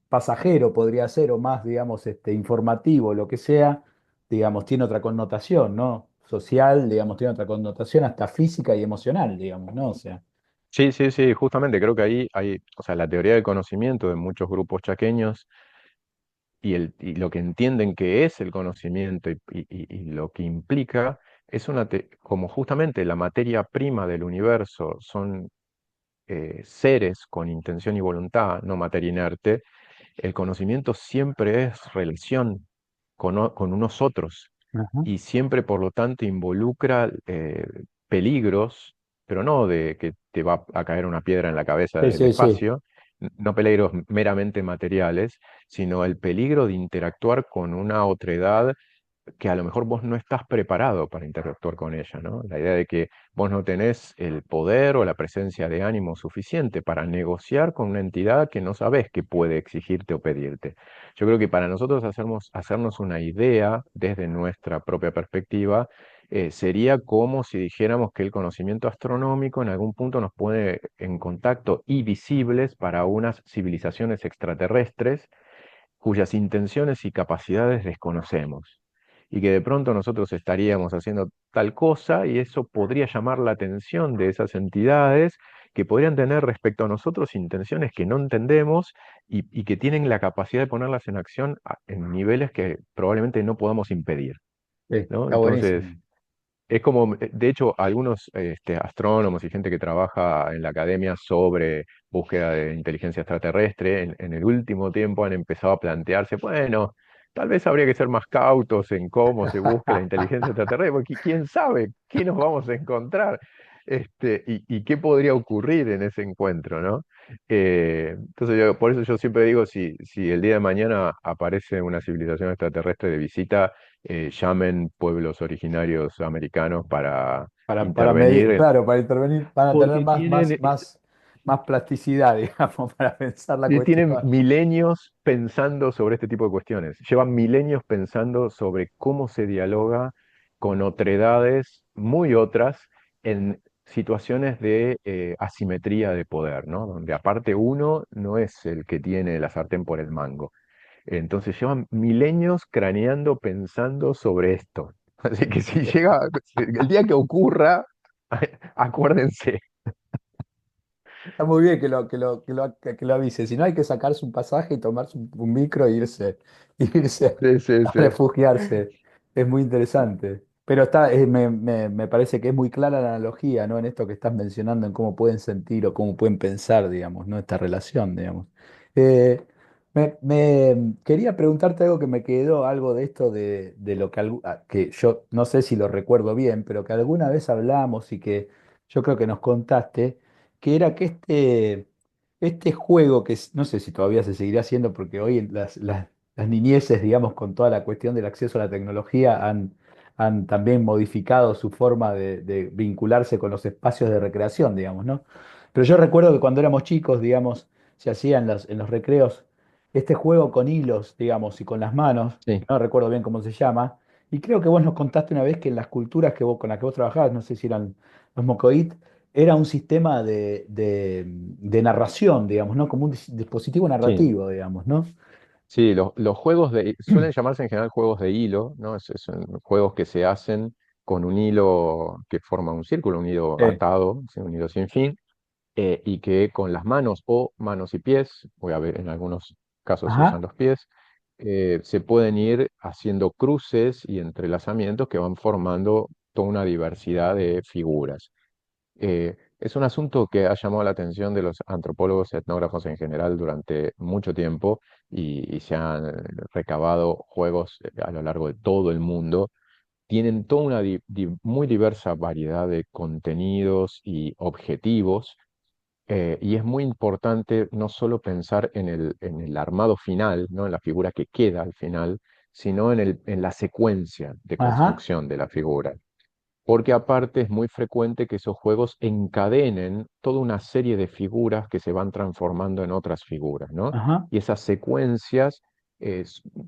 pasajero podría ser, o más, digamos, informativo, lo que sea, digamos, tiene otra connotación, ¿no? Social, digamos, tiene otra connotación hasta física y emocional, digamos, ¿no? O sea,
Sí, sí, sí, justamente creo que ahí hay, o sea, la teoría del conocimiento de muchos grupos chaqueños y lo que entienden que es el conocimiento y lo que implica es como justamente la materia prima del universo son seres con intención y voluntad, no materia inerte, el conocimiento siempre es relación con unos otros
ajá.
y siempre, por lo tanto, involucra peligros, pero no de que te va a caer una piedra en la cabeza
Sí,
desde el
sí, sí.
espacio, no peligros meramente materiales, sino el peligro de interactuar con una otredad que a lo mejor vos no estás preparado para interactuar con ella, ¿no? La idea de que vos no tenés el poder o la presencia de ánimo suficiente para negociar con una entidad que no sabés que puede exigirte o pedirte. Yo creo que para nosotros hacernos una idea desde nuestra propia perspectiva, sería como si dijéramos que el conocimiento astronómico en algún punto nos pone en contacto y visibles para unas civilizaciones extraterrestres cuyas intenciones y capacidades desconocemos. Y que de pronto nosotros estaríamos haciendo tal cosa y eso podría llamar la atención de esas entidades que podrían tener respecto a nosotros intenciones que no entendemos y que tienen la capacidad de ponerlas en acción en niveles que probablemente no podamos impedir,
Sí,
¿no?
está
Entonces,
buenísimo.
es como, de hecho, algunos astrónomos y gente que trabaja en la academia sobre búsqueda de inteligencia extraterrestre, en el último tiempo han empezado a plantearse, bueno, tal vez habría que ser más cautos en cómo se busque la inteligencia extraterrestre, porque quién sabe qué nos vamos a encontrar, y qué podría ocurrir en ese encuentro, ¿no? Entonces, por eso yo siempre digo, si el día de mañana aparece una civilización extraterrestre de visita, llamen pueblos originarios americanos para
Para medir,
intervenir,
claro, para intervenir, van a tener
porque tienen,
más plasticidad, digamos, para pensar la
tienen
cuestión.
milenios pensando sobre este tipo de cuestiones. Llevan milenios pensando sobre cómo se dialoga con otredades muy otras en situaciones de asimetría de poder, ¿no? Donde aparte uno no es el que tiene la sartén por el mango. Entonces llevan milenios craneando, pensando sobre esto. Así que si llega el día que ocurra, acuérdense.
Está muy bien que lo avise. Si no, hay que sacarse un pasaje y tomarse un micro e irse, irse
Sí, sí,
a
sí.
refugiarse. Es muy interesante. Pero me parece que es muy clara la analogía, ¿no? En esto que estás mencionando, en cómo pueden sentir o cómo pueden pensar, digamos, ¿no? Esta relación, digamos. Eh, quería preguntarte algo que me quedó, algo de esto de lo que yo no sé si lo recuerdo bien, pero que alguna vez hablamos y que yo creo que nos contaste que era que este juego, no sé si todavía se seguirá haciendo, porque hoy las niñeces, digamos, con toda la cuestión del acceso a la tecnología, han también modificado su forma de vincularse con los espacios de recreación, digamos, ¿no? Pero yo recuerdo que cuando éramos chicos, digamos, se hacía en los recreos este juego con hilos, digamos, y con las manos,
Sí,
que no recuerdo bien cómo se llama, y creo que vos nos contaste una vez que en las culturas con las que vos trabajabas, no sé si eran los Mocoit, era un sistema de narración, digamos, ¿no? Como un dispositivo
sí.
narrativo, digamos, ¿no?
Sí, los juegos suelen llamarse en general juegos de hilo, ¿no? Son juegos que se hacen con un hilo que forma un círculo, un hilo
Sí.
atado, ¿sí? Un hilo sin fin, y que con las manos o manos y pies, voy a ver, en algunos casos se usan
Ajá,
los pies, se pueden ir haciendo cruces y entrelazamientos que van formando toda una diversidad de figuras. Es un asunto que ha llamado la atención de los antropólogos etnógrafos en general durante mucho tiempo y se han recabado juegos a lo largo de todo el mundo. Tienen toda una muy diversa variedad de contenidos y objetivos, y es muy importante no solo pensar en el armado final, ¿no? En la figura que queda al final, sino en la secuencia de
ajá,
construcción de la figura, porque aparte es muy frecuente que esos juegos encadenen toda una serie de figuras que se van transformando en otras figuras, ¿no?
ajá,
Y esas secuencias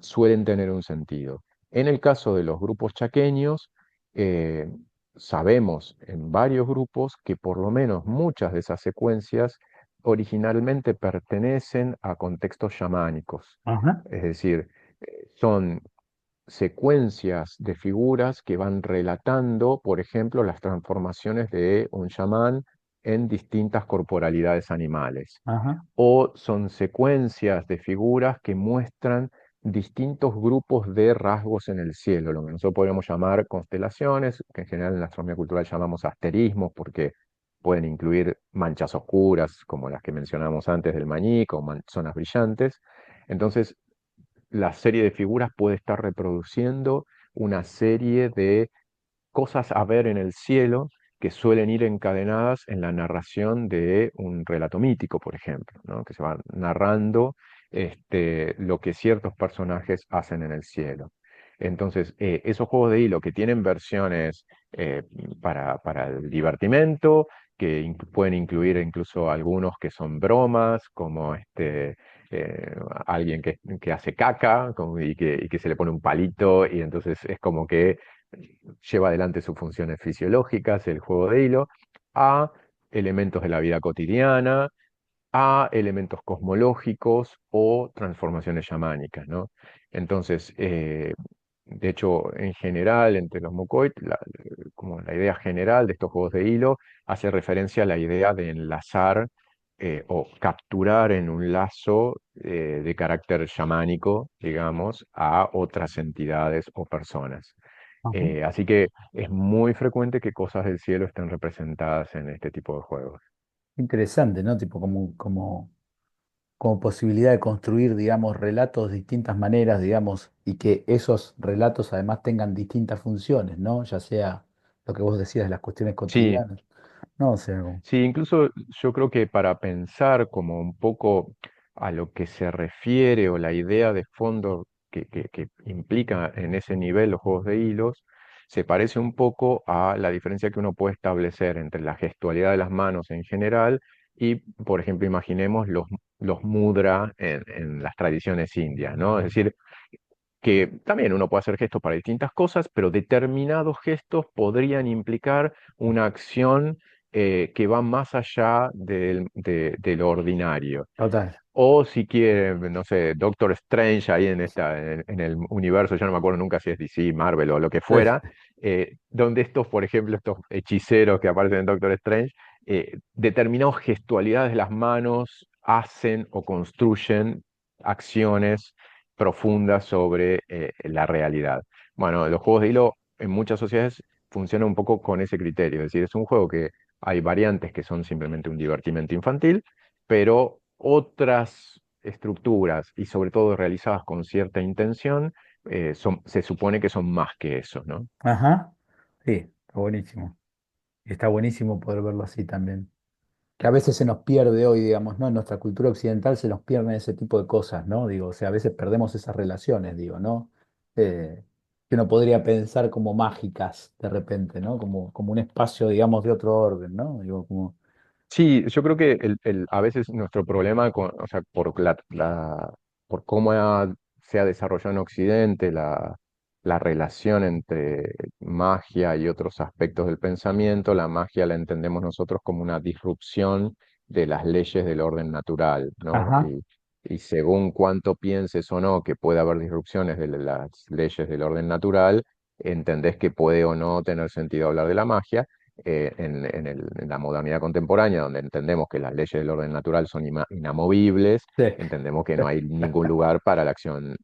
suelen tener un sentido. En el caso de los grupos chaqueños, eh, sabemos en varios grupos que por lo menos muchas de esas secuencias originalmente pertenecen a contextos chamánicos.
ajá,
Es decir, son secuencias de figuras que van relatando, por ejemplo, las transformaciones de un chamán en distintas corporalidades animales.
ajá,
O son secuencias de figuras que muestran distintos grupos de rasgos en el cielo, lo que nosotros podríamos llamar constelaciones, que en general en la astronomía cultural llamamos asterismos, porque pueden incluir manchas oscuras, como las que mencionamos antes del mañico, o zonas brillantes. Entonces, la serie de figuras puede estar reproduciendo una serie de cosas a ver en el cielo que suelen ir encadenadas en la narración de un relato mítico, por ejemplo, ¿no? Que se va narrando lo que ciertos personajes hacen en el cielo. Entonces, esos juegos de hilo que tienen versiones eh, para el divertimento, que pueden incluir incluso algunos que son bromas, como alguien que hace caca y que se le pone un palito y entonces es como que lleva adelante sus funciones fisiológicas, el juego de hilo, a elementos de la vida cotidiana, a elementos cosmológicos o transformaciones chamánicas, ¿no? Entonces, de hecho, en general, entre los Mucoit, como la idea general de estos juegos de hilo hace referencia a la idea de enlazar o capturar en un lazo de carácter chamánico, digamos, a otras entidades o personas.
ajá.
Así que es muy frecuente que cosas del cielo estén representadas en este tipo de juegos.
Interesante, ¿no? Tipo como posibilidad de construir, digamos, relatos de distintas maneras, digamos, y que esos relatos además tengan distintas funciones, ¿no? Ya sea lo que vos decías de las cuestiones
Sí,
cotidianas. No, o sea,
sí, incluso yo creo que para pensar como un poco a lo que se refiere o la idea de fondo que implica en ese nivel los juegos de hilos, se parece un poco a la diferencia que uno puede establecer entre la gestualidad de las manos en general y, por ejemplo, imaginemos los mudra en las tradiciones indias, ¿no? Es decir, que también uno puede hacer gestos para distintas cosas, pero determinados gestos podrían implicar una acción que va más allá de lo ordinario.
total.
O si quiere, no sé, Doctor Strange ahí en el universo, yo no me acuerdo nunca si es DC, Marvel o lo que
Sí,
fuera, donde estos, por ejemplo, estos hechiceros que aparecen en Doctor Strange, determinadas gestualidades de las manos hacen o construyen acciones profundas sobre la realidad. Bueno, los juegos de hilo en muchas sociedades funcionan un poco con ese criterio, es decir, es un juego que hay variantes que son simplemente un divertimento infantil, pero otras estructuras y sobre todo realizadas con cierta intención, se supone que son más que eso, ¿no?
ajá. Sí, está buenísimo. Y está buenísimo poder verlo así también. Que a veces se nos pierde hoy, digamos, ¿no? En nuestra cultura occidental se nos pierden ese tipo de cosas, ¿no? Digo, o sea, a veces perdemos esas relaciones, digo, ¿no? Que uno podría pensar como mágicas de repente, ¿no? Como un espacio, digamos, de otro orden, ¿no? Digo, como,
Sí, yo creo que a veces nuestro problema, o sea, por cómo se ha desarrollado en Occidente la relación entre magia y otros aspectos del pensamiento, la magia la entendemos nosotros como una disrupción de las leyes del orden natural, ¿no?
ajá,
Y según cuánto pienses o no que puede haber disrupciones de las leyes del orden natural, entendés que puede o no tener sentido hablar de la magia. En la modernidad contemporánea, donde entendemos que las leyes del orden natural son inamovibles,
Sí.
entendemos que no hay ningún lugar para la acción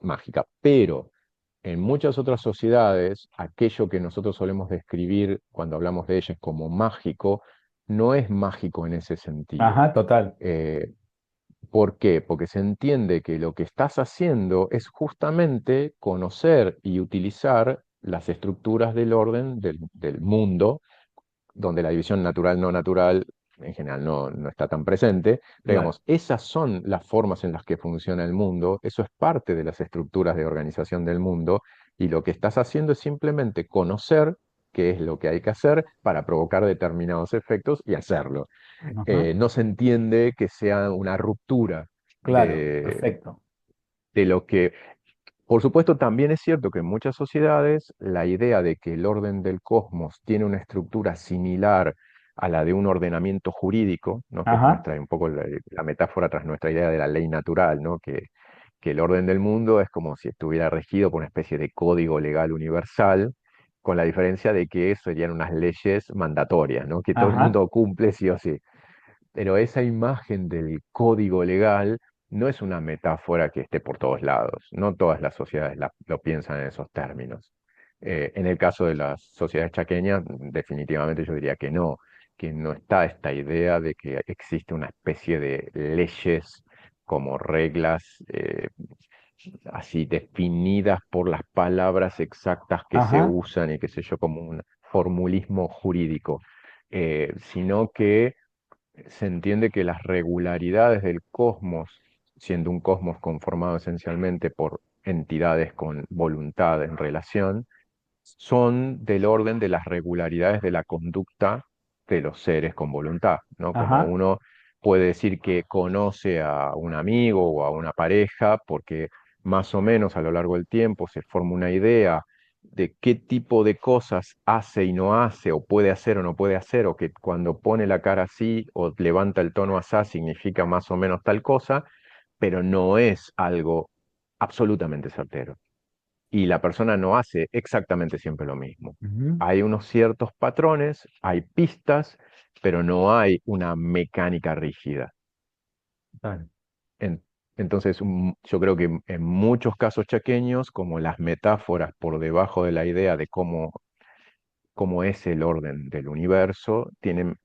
mágica. Pero en muchas otras sociedades, aquello que nosotros solemos describir cuando hablamos de ellas como mágico, no es mágico en ese sentido.
Ajá, total.
Eh, ¿Por qué? Porque se entiende que lo que estás haciendo es justamente conocer y utilizar las estructuras del orden del mundo, donde la división natural-no natural en general no está tan presente. Pero
Claro.
digamos, esas son las formas en las que funciona el mundo, eso es parte de las estructuras de organización del mundo, y lo que estás haciendo es simplemente conocer qué es lo que hay que hacer para provocar determinados efectos y hacerlo.
Ajá.
No se entiende que sea una ruptura
Claro,
de,
perfecto.
de lo que... Por supuesto, también es cierto que en muchas sociedades la idea de que el orden del cosmos tiene una estructura similar a la de un ordenamiento jurídico, ¿no? Que es
Ajá,
nuestra, un poco la metáfora tras nuestra idea de la ley natural, ¿no? Que el orden del mundo es como si estuviera regido por una especie de código legal universal, con la diferencia de que serían unas leyes mandatorias, ¿no? Que todo el
ajá,
mundo cumple sí o sí. Pero esa imagen del código legal no es una metáfora que esté por todos lados. No todas las sociedades lo piensan en esos términos. En el caso de las sociedades chaqueñas, definitivamente yo diría que no está esta idea de que existe una especie de leyes como reglas así definidas por las palabras exactas que se
ajá,
usan y qué sé yo, como un formulismo jurídico, sino que se entiende que las regularidades del cosmos, siendo un cosmos conformado esencialmente por entidades con voluntad en relación, son del orden de las regularidades de la conducta de los seres con voluntad, ¿no? Como
ajá,
uno puede decir que conoce a un amigo o a una pareja porque más o menos a lo largo del tiempo se forma una idea de qué tipo de cosas hace y no hace, o puede hacer o no puede hacer, o que cuando pone la cara así o levanta el tono así significa más o menos tal cosa, pero no es algo absolutamente certero, y la persona no hace exactamente siempre lo mismo.
ujú,
Hay unos ciertos patrones, hay pistas, pero no hay una mecánica rígida.
claro.
En- entonces, yo creo que en muchos casos chaqueños, como las metáforas por debajo de la idea de cómo es el orden del universo,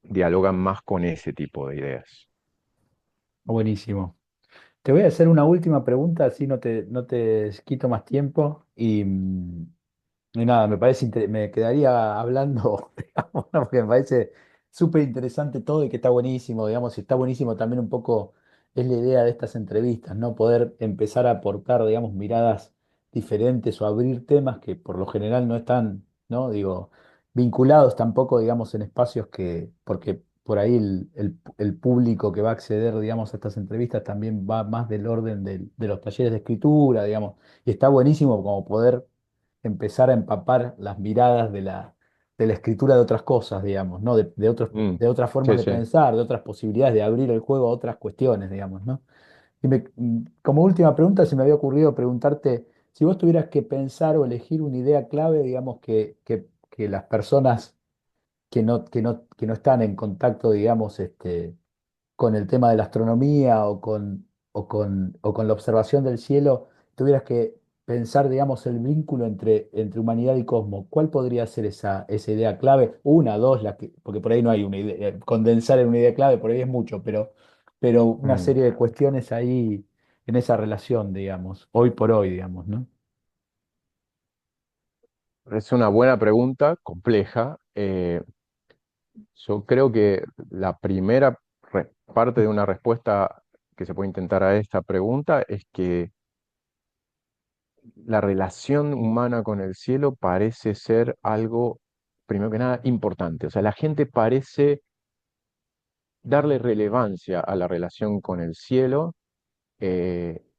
dialogan más con ese tipo de ideas.
Buenísimo. Te voy a hacer una última pregunta, así no te quito más tiempo. Y nada, me parece, me quedaría hablando, digamos, ¿no? Porque me parece súper interesante todo y que está buenísimo, digamos, y está buenísimo también un poco, es la idea de estas entrevistas, ¿no? Poder empezar a aportar, digamos, miradas diferentes o abrir temas que por lo general no están, ¿no? Digo, vinculados tampoco, digamos, en espacios que, porque por ahí el público que va a acceder, digamos, a estas entrevistas también va más del orden de los talleres de escritura, digamos, y está buenísimo como poder empezar a empapar las miradas de la escritura de otras cosas, digamos, ¿no?
Mm,
De otras formas
sí,
de
sí.
pensar, de otras posibilidades de abrir el juego a otras cuestiones, digamos, ¿no? Como última pregunta, se me había ocurrido preguntarte si vos tuvieras que pensar o elegir una idea clave, digamos, que las personas que no están en contacto, digamos, con el tema de la astronomía o con la observación del cielo, tuvieras que pensar, digamos, el vínculo entre humanidad y cosmos, ¿cuál podría ser esa idea clave? Una, dos, porque por ahí no hay una idea, condensar en una idea clave, por ahí es mucho, pero una
Mm.
serie de cuestiones ahí en esa relación, digamos, hoy por hoy, digamos, ¿no?
Es una buena pregunta, compleja. Yo creo que la primera parte de una respuesta que se puede intentar a esta pregunta es que la relación humana con el cielo parece ser algo, primero que nada, importante. O sea, la gente parece darle relevancia a la relación con el cielo,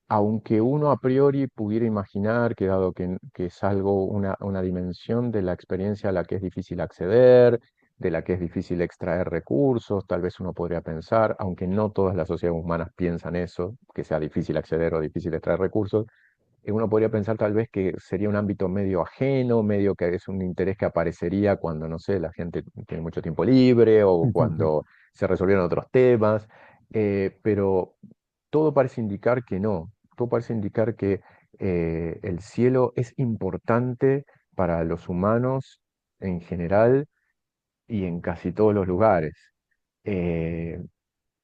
aunque uno a priori pudiera imaginar que dado que es algo, una dimensión de la experiencia a la que es difícil acceder, de la que es difícil extraer recursos, tal vez uno podría pensar, aunque no todas las sociedades humanas piensan eso, que sea difícil acceder o difícil extraer recursos, uno podría pensar tal vez que sería un ámbito medio ajeno, medio que es un interés que aparecería cuando, no sé, la gente tiene mucho tiempo libre o cuando se resolvieron otros temas, pero todo parece indicar que no, todo parece indicar que el cielo es importante para los humanos en general y en casi todos los lugares. Eh,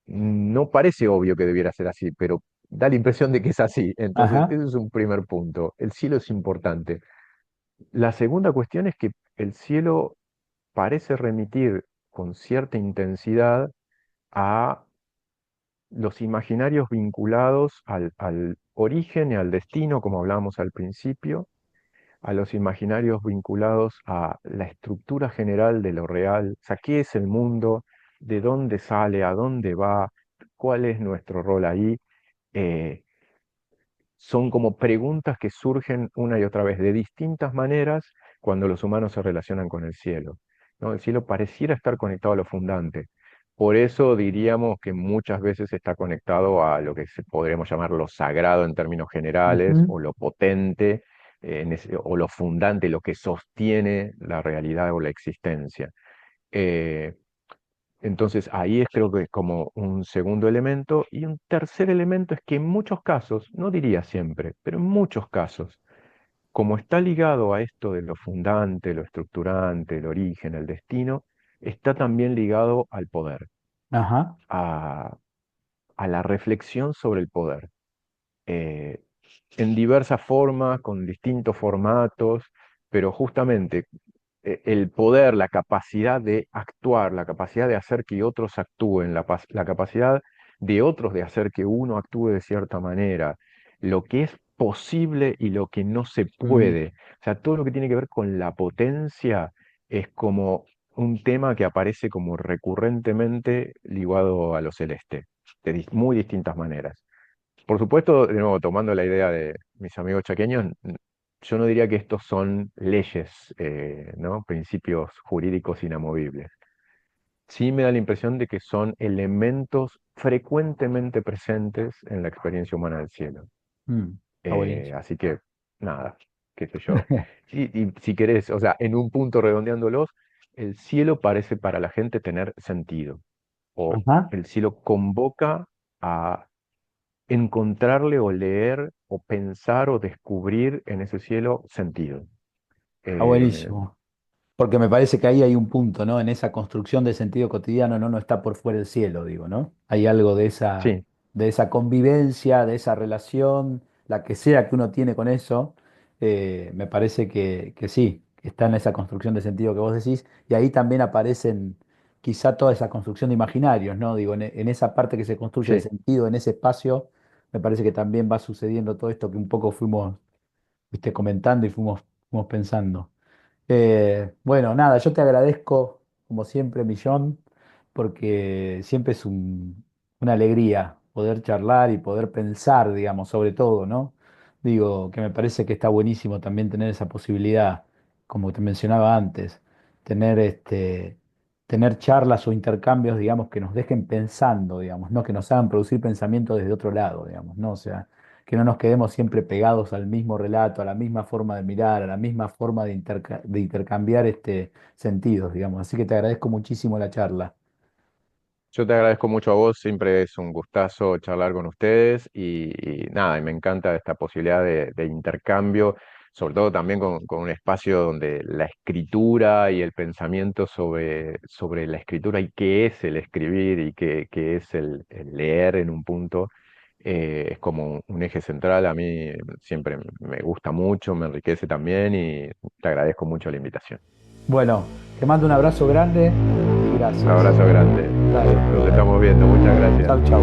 no parece obvio que debiera ser así, pero da la impresión de que es así. Entonces,
Ajá,
ese es un primer punto. El cielo es importante. La segunda cuestión es que el cielo parece remitir con cierta intensidad a los imaginarios vinculados al origen y al destino, como hablábamos al principio, a los imaginarios vinculados a la estructura general de lo real, o sea, qué es el mundo, de dónde sale, a dónde va, cuál es nuestro rol ahí. Eh, Son como preguntas que surgen una y otra vez de distintas maneras cuando los humanos se relacionan con el cielo, ¿no? El cielo pareciera estar conectado a lo fundante. Por eso diríamos que muchas veces está conectado a lo que podríamos llamar lo sagrado en términos generales,
ujú,
o lo potente, o lo fundante, lo que sostiene la realidad o la existencia. Eh, entonces ahí es creo que es como un segundo elemento. Y un tercer elemento es que en muchos casos, no diría siempre, pero en muchos casos, como está ligado a esto de lo fundante, lo estructurante, el origen, el destino, está también ligado al poder,
ajá,
a, a la reflexión sobre el poder. Eh, en diversas formas, con distintos formatos, pero justamente el poder, la capacidad de actuar, la capacidad de hacer que otros actúen, la capacidad de otros de hacer que uno actúe de cierta manera, lo que es posible y lo que no se
mm,
puede. O sea, todo lo que tiene que ver con la potencia es como un tema que aparece como recurrentemente ligado a lo celeste, de muy distintas maneras. Por supuesto, de nuevo, tomando la idea de mis amigos chaqueños, yo no diría que estos son leyes, ¿no? Principios jurídicos inamovibles. Sí me da la impresión de que son elementos frecuentemente presentes en la experiencia humana del cielo.
está buenísimo.
Así que, nada, qué sé yo. Y si querés, o sea, en un punto redondeándolos, el cielo parece para la gente tener sentido, o
Ajá,
el cielo convoca a encontrarle o leer o pensar o descubrir en ese cielo sentido.
está
Eh,
buenísimo. Porque me parece que ahí hay un punto, ¿no? En esa construcción de sentido cotidiano, ¿no? No está por fuera del cielo, digo, ¿no? Hay algo
sí,
de esa convivencia, de esa relación, la que sea que uno tiene con eso, me parece que sí, que está en esa construcción de sentido que vos decís, y ahí también aparecen quizá toda esa construcción de imaginarios, ¿no? Digo, en esa parte que se construye de
sí.
sentido, en ese espacio, me parece que también va sucediendo todo esto que un poco fuimos, viste, comentando y fuimos pensando. Bueno, nada, yo te agradezco, como siempre, Millón, porque siempre es una alegría poder charlar y poder pensar, digamos, sobre todo, ¿no? Digo, que me parece que está buenísimo también tener esa posibilidad, como te mencionaba antes, tener tener charlas o intercambios, digamos, que nos dejen pensando, digamos, ¿no? Que nos hagan producir pensamiento desde otro lado, digamos, ¿no? O sea, que no nos quedemos siempre pegados al mismo relato, a la misma forma de mirar, a la misma forma de intercambiar sentidos, digamos. Así que te agradezco muchísimo la charla.
Yo te agradezco mucho a vos, siempre es un gustazo charlar con ustedes y nada, y me encanta esta posibilidad de intercambio, sobre todo también con un espacio donde la escritura y el pensamiento sobre la escritura y qué es el escribir y qué es el leer en un punto, es como un eje central. A mí siempre me gusta mucho, me enriquece también y te agradezco mucho la invitación.
Bueno, te mando un abrazo grande y
Un
gracias.
abrazo grande,
Dale,
nos estamos viendo, muchas gracias.
chau, chau.